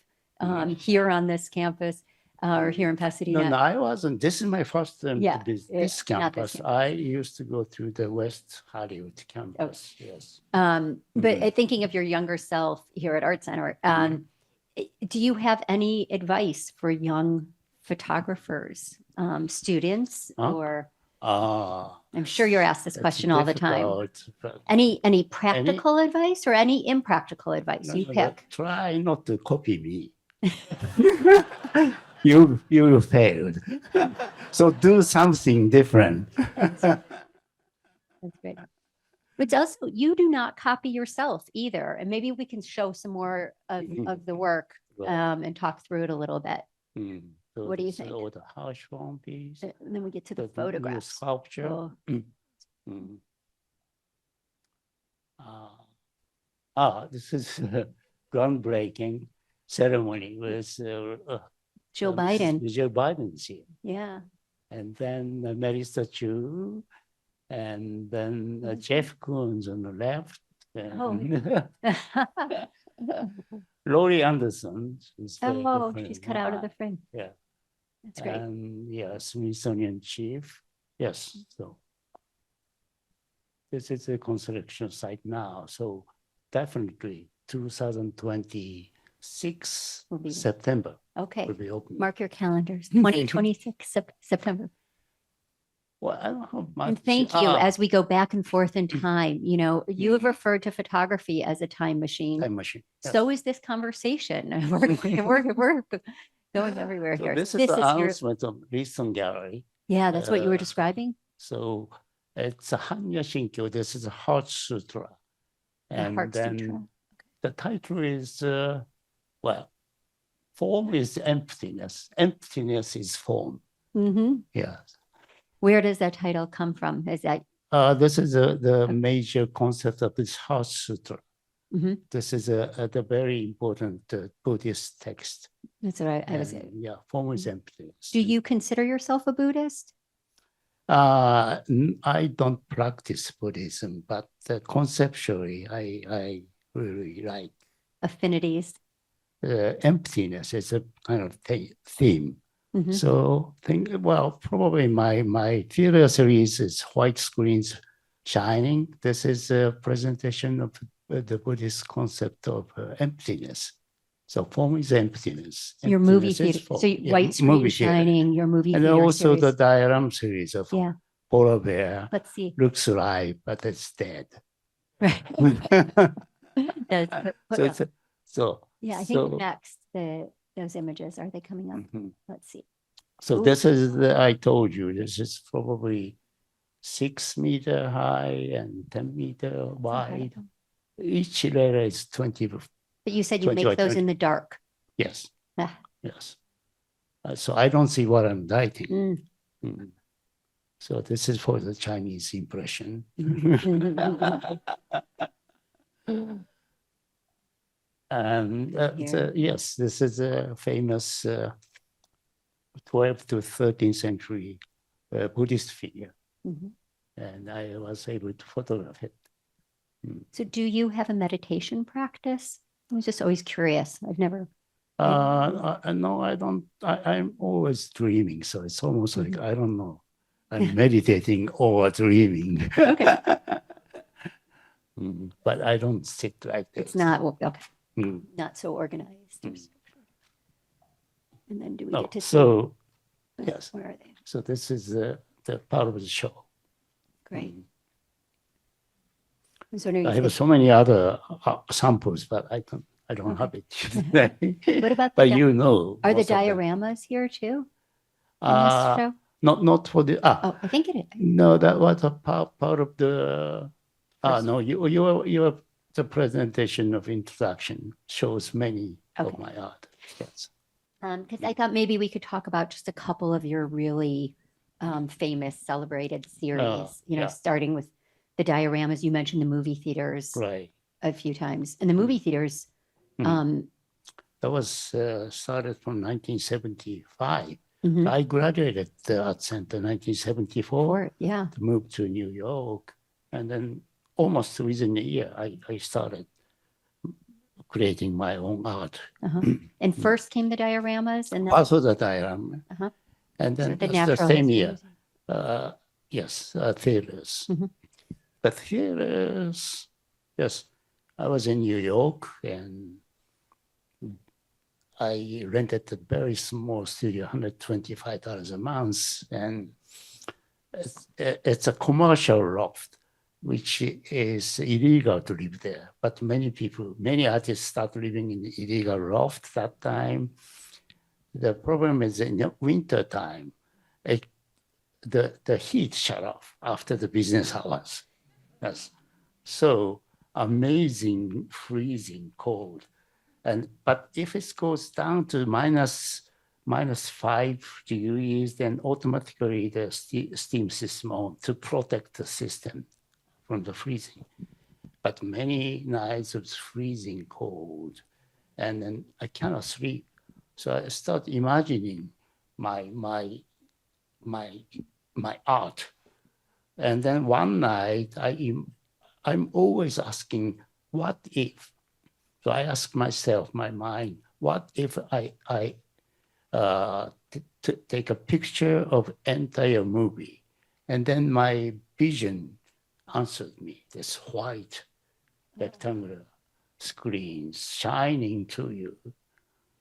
S5: here on this campus or here in Pasadena?
S6: No, I wasn't. This is my first time
S5: Yeah,
S6: to this
S5: not this
S6: campus.
S5: campus.
S6: I used to go to the West Hollywood campus. Yes.
S5: But thinking of your younger self here at ArtCenter, do you have any advice for young photographers, students,
S6: Huh?
S5: or I'm sure you're asked this
S6: It's
S5: question all the time.
S6: difficult, but
S5: Any practical advice or any impractical advice?
S6: no,
S5: You
S6: no,
S5: pick.
S6: try not to copy me. You failed. So do something different.
S5: That's great. But also, you do not copy yourself either. And maybe we can show some more of the work
S6: Right.
S5: and talk through it a little bit.
S6: So
S5: What do you
S6: this is
S5: think?
S6: all the house form piece,
S5: And then we get to the
S6: new
S5: photographs.
S6: sculpture.
S5: Oh,
S6: Mm. This is groundbreaking ceremony with
S5: Joe Biden.
S6: Joe Biden's here.
S5: Yeah.
S6: And then Melissa Chu, and then Jeff Koons on the left. And Laurie Anderson. Is the
S5: Oh,
S6: frame.
S5: she's cut out of the frame.
S6: Yeah.
S5: That's great.
S6: And yeah, Smithsonian chief. Yes. So this is a construction site now. So definitely 2026
S5: Will be-
S6: September
S5: Okay.
S6: will be open.
S5: Mark your calendars, 2026 September.
S6: Well, I don't have much.
S5: And thank you. As we go back and forth in time, you know, you have referred to photography as a time machine.
S6: time machine. Yes.
S5: So is this conversation. We're going everywhere
S6: So
S5: here.
S6: this is the
S5: your,
S6: announcement of recent gallery.
S5: yeah, that's what you were
S6: uh,
S5: describing.
S6: So it's a Hanya Shinkyo. This is a Heart Sutra.
S5: The
S6: And
S5: Heart
S6: then
S5: Sutra.
S6: the title is, well, form is emptiness. Emptiness is form.
S5: Mhm.
S6: Yeah.
S5: Where does that title come from? Is that
S6: This is the major concept of this Heart Sutra.
S5: Mhm.
S6: This is a very important Buddhist text.
S5: that's what I was.
S6: And, yeah, form is emptiness.
S5: Do you consider yourself a Buddhist?
S6: I don't practice Buddhism, but conceptually, I really like
S5: Affinities.
S6: emptiness. It's a kind of theme.
S5: Mhm.
S6: So well, probably my theater series is white screens shining. This is a presentation of the Buddhist concept of emptiness. So form is emptiness.
S5: Your movie
S6: Emptiness is
S5: theater.
S6: form.
S5: So
S6: Yeah,
S5: White Screen
S6: movie theater.
S5: Shining, your movie
S6: And
S5: theater
S6: also the
S5: series.
S6: diorama series of
S5: Yeah.
S6: polar bear
S5: Let's see.
S6: looks alive, but it's dead.
S5: Right.
S6: So it's so
S5: Yeah, I think
S6: so,
S5: next those images, are they coming up?
S6: mhm.
S5: Let's see.
S6: So
S5: Ooh.
S6: this is I told you, this is probably 6 meter high and 10 meter wide. Each letter is 20.
S5: But you said you
S6: 20 by
S5: make those
S6: 20.
S5: in the dark.
S6: Yes.
S5: Ah.
S6: Yes. So I don't see what I'm writing.
S5: Mm.
S6: Mhm. So this is for the Chinese impression. And
S5: Here.
S6: yes, this is a famous 12th to 13th century Buddhist figure.
S5: Mhm.
S6: And I was able to photograph it.
S5: So do you have a meditation practice? I was just always curious. I've never.
S6: No, I don't. I'm always dreaming. So it's almost like,
S5: Mm-hmm.
S6: I don't know. I'm meditating or dreaming.
S5: Okay.
S6: But I don't sit like this.
S5: It's not, okay,
S6: Mm.
S5: not so organized.
S6: Mm.
S5: And then do we
S6: No,
S5: get to?
S6: so,
S5: see-
S6: yes.
S5: Where are they?
S6: So this is the part of the show.
S5: Great.
S6: Mm.
S5: So now you
S6: I have
S5: said-
S6: so many other samples, but I don't
S5: Okay.
S6: have it.
S5: What about
S6: But
S5: the,
S6: you know.
S5: are the
S6: most of them.
S5: dioramas here too? In this
S6: Uh,
S5: show?
S6: not for the,
S5: Oh, I think it is.
S6: no, that was a part of the,
S5: First-
S6: no, the presentation of introduction shows many of
S5: Okay.
S6: my art. Yes.
S5: Because I thought maybe we could talk about just a couple of your really famous celebrated series,
S6: yeah.
S5: starting with the dioramas. You mentioned the movie theaters
S6: Right.
S5: a few times. And the movie theaters,
S6: Mhm. That was started from 1975.
S5: mhm,
S6: I graduated at ArtCenter 1974.
S5: or- yeah,
S6: Moved to New York, and then almost within a year, I started creating my own art.
S5: uh-huh. And first came the dioramas and then
S6: Also the diorama,
S5: Uh-huh.
S6: and then
S5: the
S6: the
S5: natural
S6: same
S5: history
S6: year,
S5: museum.
S6: yes, theaters.
S5: Mhm.
S6: The theaters, yes, I was in New York, and I rented a very small studio, $125 a month, and it's a commercial loft, which is illegal to live there. But many artists start living in illegal loft that time. The problem is in the winter time, the heat shut off after the business hours. Yes. So amazing freezing cold. But if it goes down to -5 degrees, then automatically the steam system on to protect the system from the freezing. But many nights it's freezing cold, and then I cannot sleep. So I start imagining my art. And then one night I'm always asking, what if? So I ask myself, my mind, what if I take a picture of entire movie, and then my vision answered me, this white rectangular screen shining to you.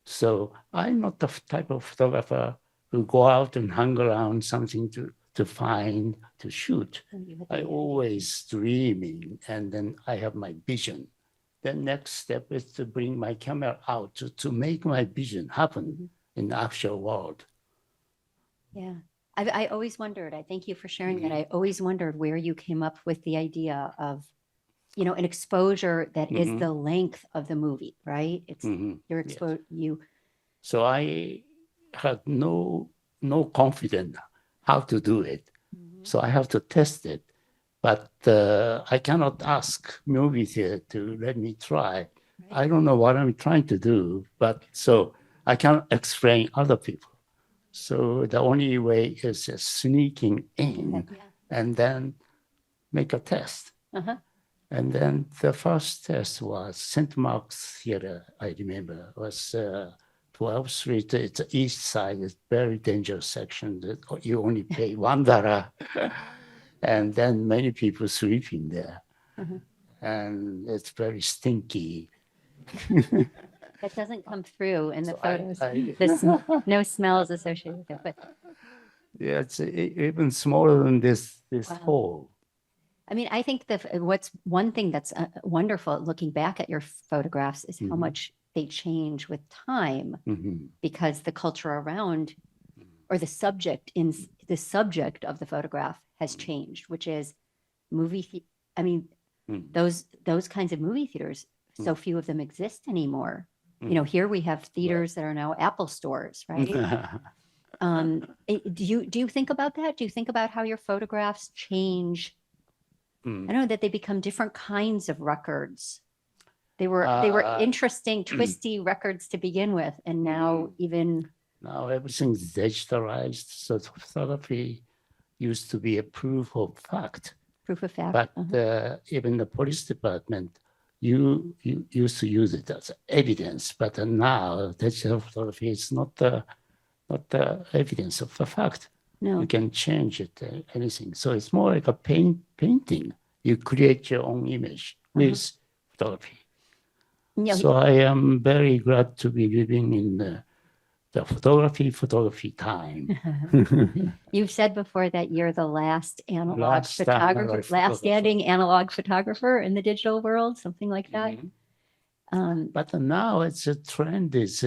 S6: So I'm not the type of photographer who go out and hang around something to find, to shoot. I always dreaming, and then I have my vision. The next step is to bring my camera out to make my vision happen in the actual world.
S5: Yeah. I always wondered, I thank you for sharing that. I always wondered where you came up with the idea of, an exposure that is the length of the movie, right? It's your exposure,
S6: So I had no confidence how to do it. So I have to test it. But I cannot ask movie theater to let me try. Right. I don't know what I'm trying to do, but so I cannot explain other people. So the only way is sneaking in and then make a test. And then the first test was St. Mark's Theater, I remember, was 12th Street. It's the east side, it's very dangerous section that you only pay $1. And then many people sleeping there. And it's very stinky.
S5: That doesn't come through in the photos. No smells associated with it. But
S6: yeah, it's even smaller than this hole.
S5: I mean, I think what's one thing that's wonderful looking back at your photographs is how much they change with time, because the culture around, or the subject of the photograph has changed, which is those kinds of movie theaters. So few of them exist anymore. Here we have theaters that are now Apple stores, right? Do you think about that? Do you think about how your photographs change? I know that they become different kinds of records. They were interesting, twisty records to begin with, and now
S6: now everything's digitalized. So photography used to be a proof of fact.
S5: Proof of fact.
S6: But even the police department, you used to use it as evidence, but now digital photography is not the evidence of the fact.
S5: No.
S6: You can change it, anything. So it's more like a painting. You create your own image with photography. Yeah. So I am very glad to be living in the photography time.
S5: You've said before that you're the last standing analog photographer in the digital world, something like that.
S6: But now it's a trend is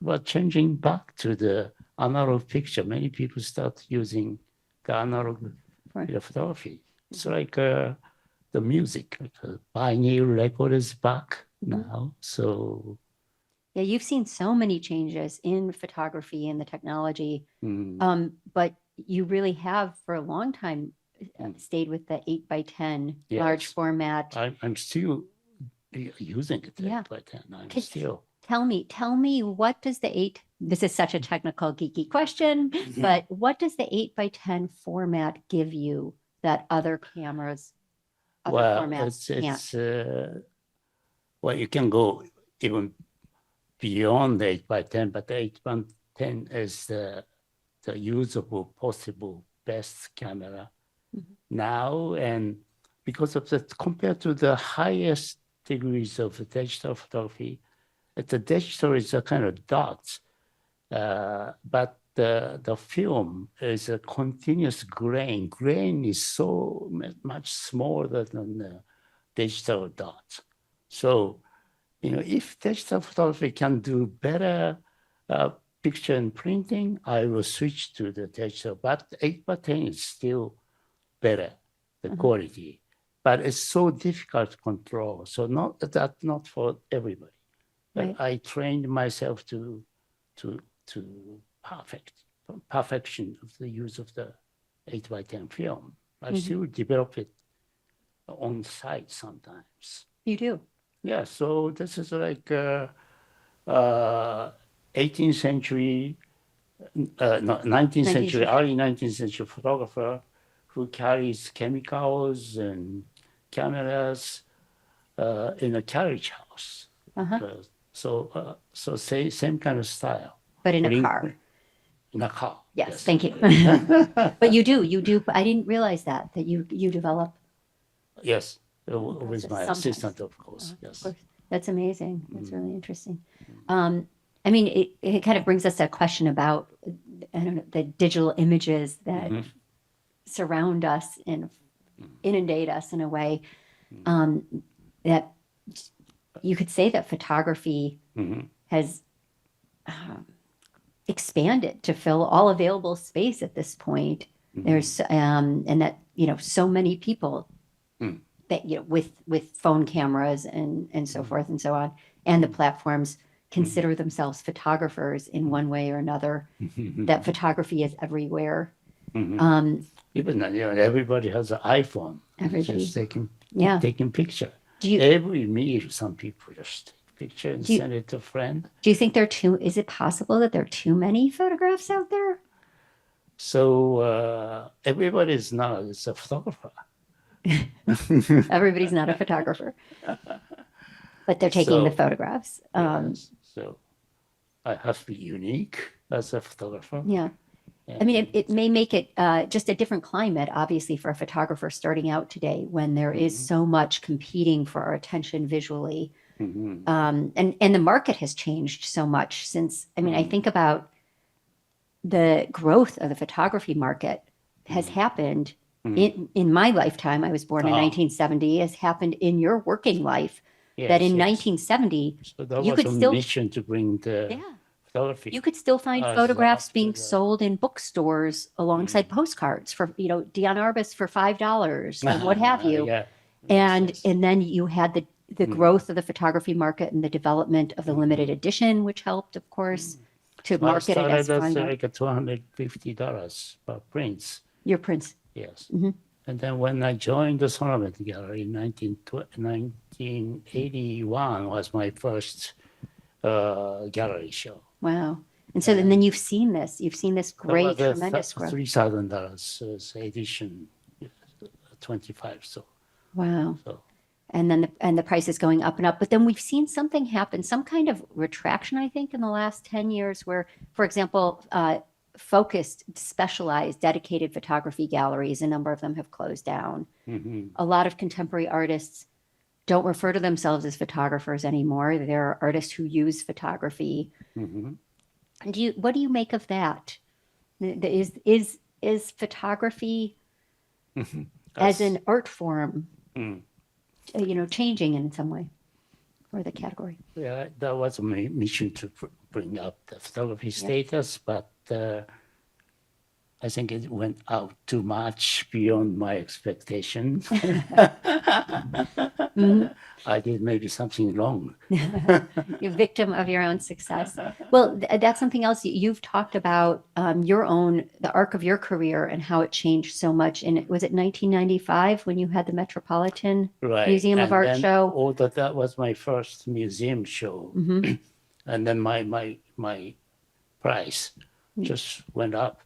S6: we're changing back to the analog picture. Many people start using the analog photography. It's like the music, like vinyl record is back now. So
S5: yeah, you've seen so many changes in photography and the technology, but you really have for a long time stayed with the 8x10 large format.
S6: I'm still using it 8x10.
S5: Tell me, what does this is such a technical geeky question, but what does the 8x10 format give you that other cameras, formats can't?
S6: Well, you can go even beyond the 8x10, but the 8x10 is the usable, possible, best camera now. And because of that, compared to the highest degrees of digital photography, the digital is a kind of dots, but the film is a continuous grain. Grain is so much smaller than the digital dot. So, if digital photography can do better picture and printing, I will switch to the digital. But 8x10 is still better, the quality. But it's so difficult to control. So not for everybody.
S5: Right.
S6: But I trained myself to perfection of the use of the 8x10 film. I still develop it on site sometimes.
S5: You do.
S6: Yeah, so this is like 18th century, no, 19th century, early 19th century photographer who carries chemicals and cameras in a carriage house. So same kind of style.
S5: But in a car.
S6: In a car.
S5: Yes, thank you. But you do. I didn't realize that you develop.
S6: Yes, with my
S5: Sometimes.
S6: assistant, of course.
S5: Of
S6: Yes.
S5: course. That's amazing. That's really interesting. I mean, it kind of brings us to a question about, I don't know, the digital images that surround us and inundate us in a way that you could say that photography has expanded to fill all available space at this point. There's and that so many people that with phone cameras and so forth and so on, and the platforms consider themselves photographers in one way or another. That photography is everywhere.
S6: Even everybody has an iPhone.
S5: Everybody.
S6: Just taking picture.
S5: Do you
S6: Every meal, some people just take picture and send it to a friend.
S5: do you think is it possible that there are too many photographs out there?
S6: So everybody is now is a photographer.
S5: Everybody's not a photographer, but they're taking the photographs.
S6: Yes. So I have to be unique as a photographer.
S5: Yeah. I mean, it may make it just a different climate, obviously, for a photographer starting out today when there is so much competing for our attention visually. And the market has changed so much since, I mean, I think about the growth of the photography market has happened in my lifetime. I was born in 1970, has happened in your working life. That in 1970,
S6: so that
S5: you
S6: was
S5: could
S6: a
S5: still
S6: mission to bring the photography.
S5: you could still find photographs being sold in bookstores alongside postcards for Dion Arbus for $5 and what have you. And then you had the growth of the photography market and the development of the limited edition, which helped, of course, to market it as
S6: that's
S5: fun.
S6: like $250 per prints.
S5: Your prints.
S6: Yes. And then when I joined the Solomon Gallery in 1981 was my first gallery show.
S5: Wow. And so then you've seen this great, tremendous growth.
S6: $3,000 edition, 25. So
S5: wow.
S6: so
S5: And then the price is going up and up. But then we've seen something happen, some kind of retraction, I think, in the last 10 years where, for example, focused, specialized, dedicated photography galleries, a number of them have closed down. A lot of contemporary artists don't refer to themselves as photographers anymore. There are artists who use photography. What do you make of that? Is photography as an art form, changing in some way, or the category?
S6: yeah, that was my mission to bring up the photography status, but I think it went out too much beyond my expectation. I did maybe something wrong.
S5: You're a victim of your own success. Well, that's something else you've talked about, the arc of your career and how it changed so much. And was it 1995 when you had the Metropolitan Museum of Art show?
S6: Oh, that was my first museum show. And then my price just went up.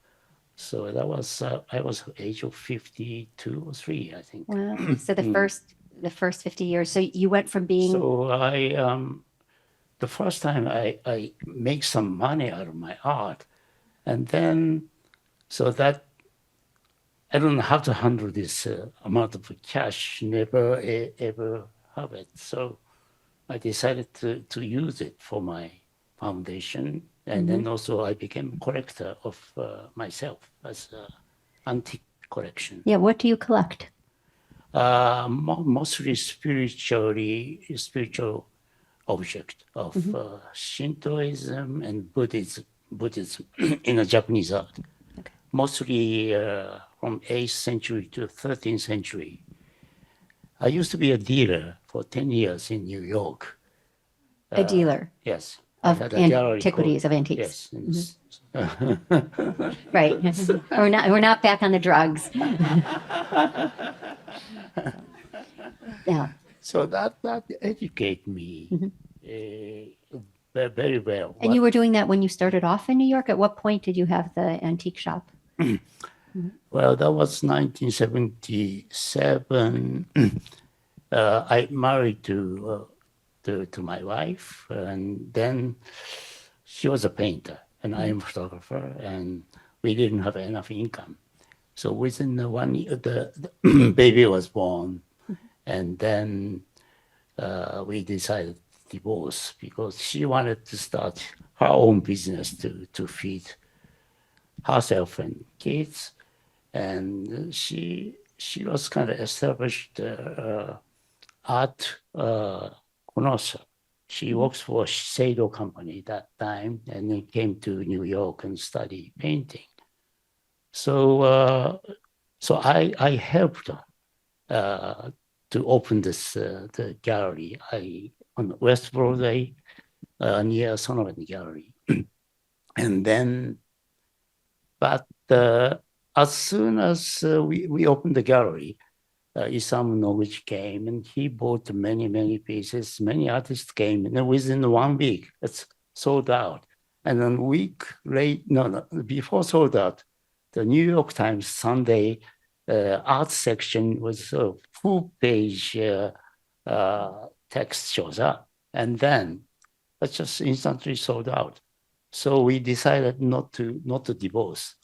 S6: So that was, I was age of 52 or 3, I think.
S5: Wow. So the first 50 years. So you went from being.
S6: So I, the first time I make some money out of my art, and then, so that, I don't know how to handle this amount of cash, never ever have it. So I decided to use it for my foundation And then also I became a collector of myself as an antique collection.
S5: Yeah, what do you collect?
S6: Mostly spiritual object of Shintoism and Buddhism in a Japanese art.
S5: Okay.
S6: Mostly from 8th century to 13th century. I used to be a dealer for 10 years in New York.
S5: A dealer
S6: Yes. I
S5: of
S6: had a gallery
S5: antiquities, of antiques.
S6: Yes.
S5: Right. We're not back on the drugs. Yeah.
S6: So that educated me very well.
S5: And you were doing that when you started off in New York? At what point did you have the antique shop?
S6: Well, that was 1977. I married to my wife, and then she was a painter, and I am a photographer, and we didn't have enough income. So within the 1 year, the baby was born, and then we decided to divorce because she wanted to start her own business to feed herself and kids. And she was kind of established art connoisseur. She works for Seido company that time, and then came to New York and studied painting. So I helped her to open this the gallery on West Broadway near Sullivan Gallery, and then, but as soon as we opened the gallery, Isamu Noguchi came and he bought many pieces. Many artists came, and then within 1 week, it's sold out. And then before sold out, the New York Times Sunday art section was a full-page text shows up, and then it's just instantly sold out. So we decided not to divorce.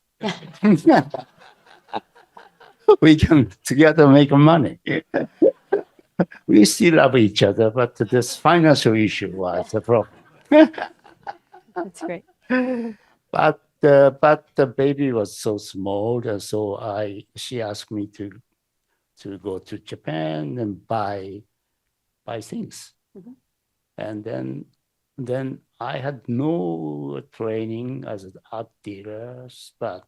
S6: We can together make money. We still love each other, but this financial issue was a problem.
S5: That's great.
S6: But the baby was so small, and so she asked me to go to Japan and buy things. Mm-hmm. And then I had no training as an art dealer, but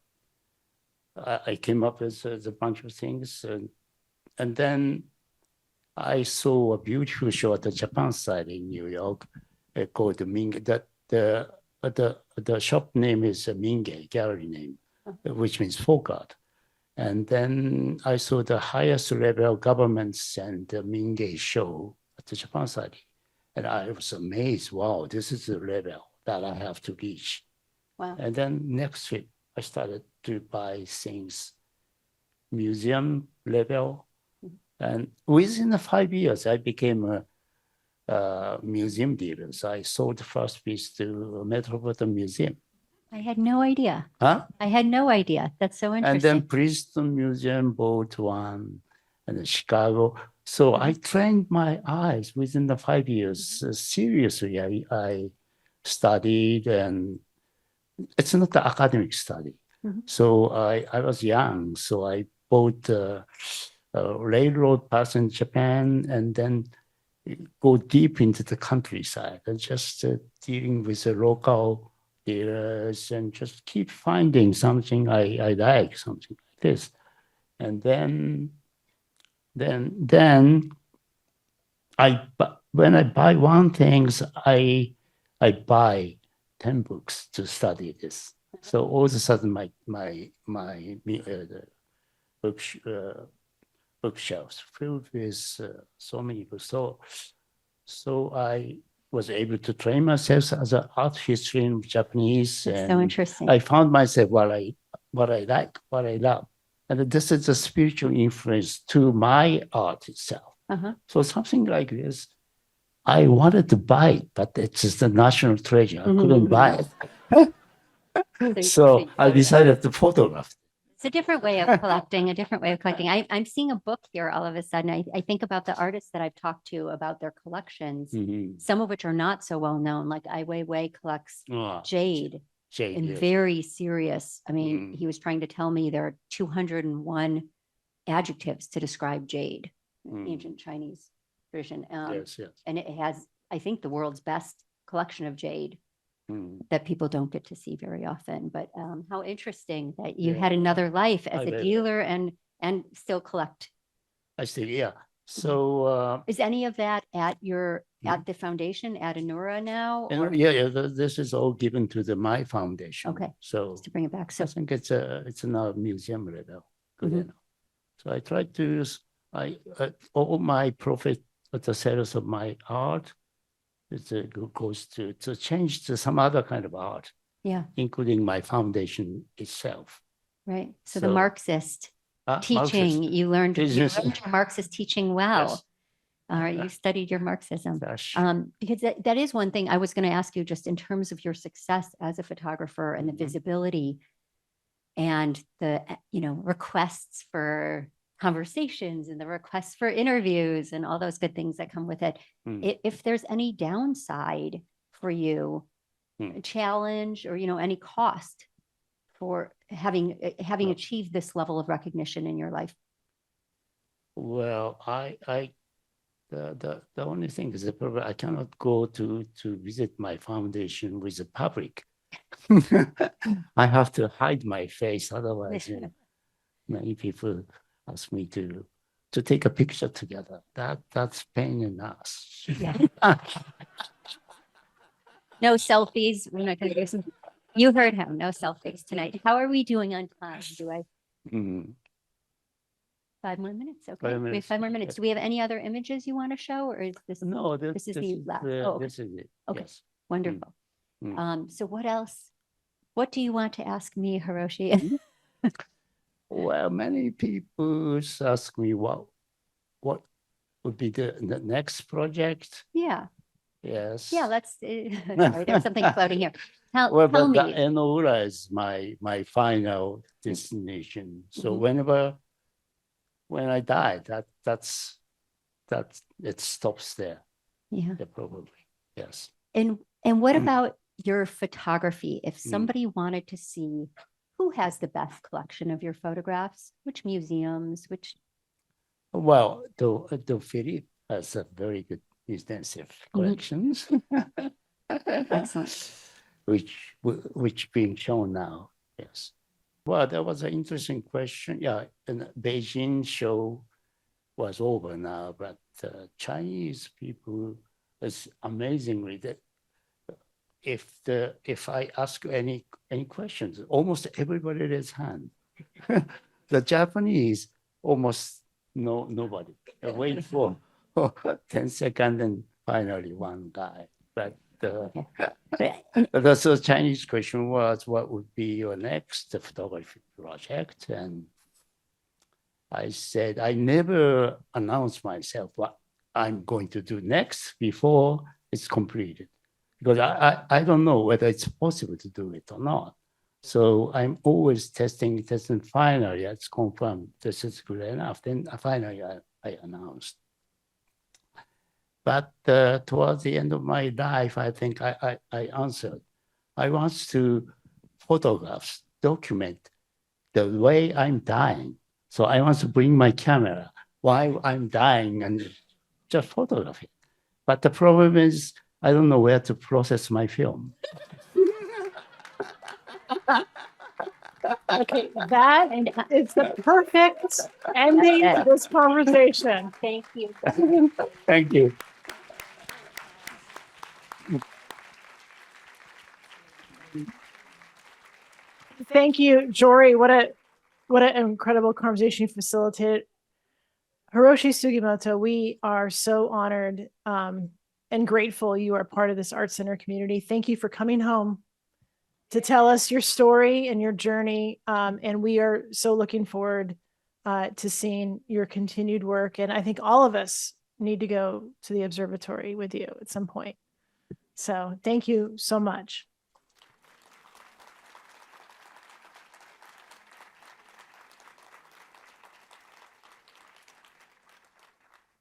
S6: I came up with a bunch of things, and then I saw a beautiful show at the Japan side in New York called the Minge. The shop name is Minge, gallery name, which means folk art. And then I saw the highest level governments and the Minge show at the Japan side, and I was amazed. Wow, this is the level that I have to reach.
S5: Wow.
S6: And then next trip, I started to buy things museum level. And within 5 years, I became a museum dealer. So I sold the first piece to Metropolitan Museum.
S5: I had no idea.
S6: Huh?
S5: I had no idea. That's so interesting.
S6: And then Princeton Museum bought one, and then Chicago. So I trained my eyes within the 5 years. Seriously, I studied, and it's not the academic study. Mm-hmm. So I was young, so I bought a railroad pass in Japan, and then go deep into the countryside and just dealing with the local dealers and just keep finding something I like, something like this. And then when I buy one things, I buy 10 books to study this. So all of a sudden, my bookshelves filled with so many books. So I was able to train myself as an art historian of Japanese.
S5: That's
S6: and
S5: so interesting.
S6: I found myself what I like, what I love. And this is a spiritual influence to my art itself.
S5: Uh-huh.
S6: So something like this, I wanted to buy it, but it's just a national treasure. I couldn't buy it. So I decided to photograph it.
S5: It's a different way of collecting, a different way of collecting. I'm seeing a book here all of a sudden. I think about the artists that I've talked to about their collections,
S6: Mhm.
S5: some of which are not so well known, like Ai Weiwei collects
S6: Ah,
S5: jade
S6: Jade,
S5: and
S6: yes.
S5: very serious. I mean,
S6: Mm.
S5: he was trying to tell me there are 201 adjectives to describe jade,
S6: Mm.
S5: ancient Chinese tradition.
S6: Yes, yes.
S5: And it has, I think, the world's best collection of jade
S6: Mm.
S5: that people don't get to see very often. But how interesting that you
S6: Yeah.
S5: had another life as
S6: I
S5: a
S6: bet.
S5: dealer and still collect.
S6: I see, yeah. So,
S5: Is any of that at your
S6: Mhm.
S5: at the foundation at Anura now?
S6: and
S5: Or
S6: yeah, this is all given to the my foundation.
S5: Okay.
S6: So
S5: just to bring it back. So
S6: I think it's in a museum level. Good
S5: Mhm.
S6: enough. So I try to use all my profit at the sales of my art. Goes to change to some other kind of art,
S5: yeah,
S6: including my foundation itself.
S5: right. So the
S6: So,
S5: Marxist teaching,
S6: Marxist.
S5: you learned
S6: Business.
S5: your Marxist teaching well.
S6: Yes.
S5: All right, you studied your Marxism.
S6: Gosh.
S5: Because that is one thing I was going to ask you, just in terms of your success as a photographer and the
S6: Mhm.
S5: visibility and the requests for conversations and the requests for interviews and all those good things that come with it.
S6: Mm.
S5: If there's any downside for you,
S6: Mm.
S5: a challenge or any cost for having
S6: No.
S5: achieved this level of recognition in your life.
S6: Well, the only thing is that I cannot go to visit my foundation with the public. I have to hide my face, otherwise, many people ask me to take a picture together. That's pain in the ass.
S5: Yeah. No selfies. We're not going to do some. You heard him. No selfies tonight. How are we doing on time? Do I
S6: Mm.
S5: 5 more minutes? Okay.
S6: 5
S5: We have
S6: minutes.
S5: 5 more minutes.
S6: Yes.
S5: Do we have any other images you want to show, or is this
S6: No,
S5: This is the last. Oh, okay.
S6: this is it.
S5: Okay.
S6: Yes.
S5: wonderful?
S6: Mm.
S5: So what else? What do you want to ask me, Hiroshi?
S6: Well, many people ask me what would be the next project.
S5: Yeah.
S6: Yes.
S5: Yeah. Let's. Sorry, there's something floating here. Tell
S6: Well, but
S5: me.
S6: the Enoura is my final destination. So
S5: Mhm.
S6: when I die, that's it stops there.
S5: Yeah.
S6: Yeah, probably. Yes.
S5: And what about your photography? If
S6: Mm.
S5: somebody wanted to see who has the best collection of your photographs, which museums, which
S6: Well, though Philippe has a very good extensive collections,
S5: Excellent.
S6: which being shown now. Yes. Well, that was an interesting question. Yeah, and the Beijing show was over now, but Chinese people is amazingly that if I ask any questions, almost everybody raise hand. The Japanese almost nobody. I wait for 10 seconds and finally one guy. But the Chinese question was, what would be your next photography project? And I said, I never announced myself what I'm going to do next before it's completed, because I don't know whether it's possible to do it or not. So I'm always testing. Finally, it's confirmed this is good enough. Then finally, I announced. But towards the end of my life, I think I answered. I want to document the way I'm dying. So I want to bring my camera while I'm dying and just photograph it. But the problem is, I don't know where to process my film.
S1: Okay, that is the perfect ending to this conversation.
S5: Thank you.
S6: Thank you.
S1: Thank you, Jori. What an incredible conversation you facilitated. Hiroshi Sugimoto, we are so honored and grateful you are part of this ArtCenter community. Thank you for coming home to tell us your story and your journey. And we are so looking forward to seeing your continued work. And I think all of us need to go to the observatory with you at some point. So thank you so much.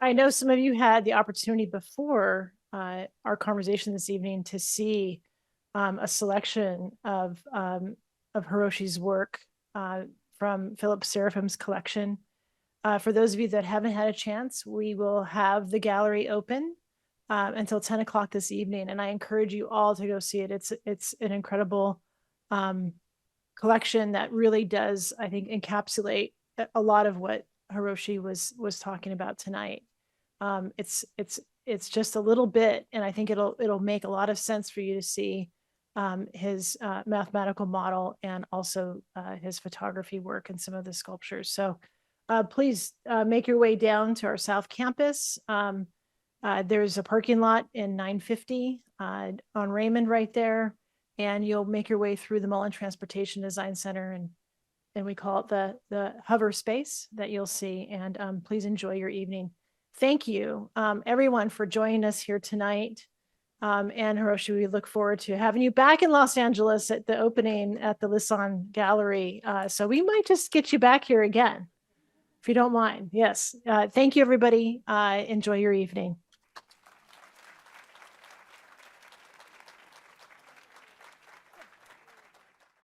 S1: I know some of you had the opportunity before our conversation this evening to see a selection of Hiroshi's work from Philip Seraphim's collection. For those of you that haven't had a chance, we will have the gallery open until 10 o'clock this evening, and I encourage you all to go see it. It's an incredible collection that really does, I think, encapsulate a lot of what Hiroshi was talking about tonight. It's just a little bit, and I think it'll make a lot of sense for you to see his mathematical model and also his photography work and some of the sculptures. So please make your way down to our South Campus. There's a parking lot in 950 on Raymond right there, and you'll make your way through the Mullen Transportation Design Center, and we call it the hover space that you'll see. And please enjoy your evening. Thank you, everyone, for joining us here tonight. And Hiroshi, we look forward to having you back in Los Angeles at the opening at the Lisson Gallery. So we might just get you back here again, if you don't mind. Yes. Thank you, everybody. Enjoy your evening.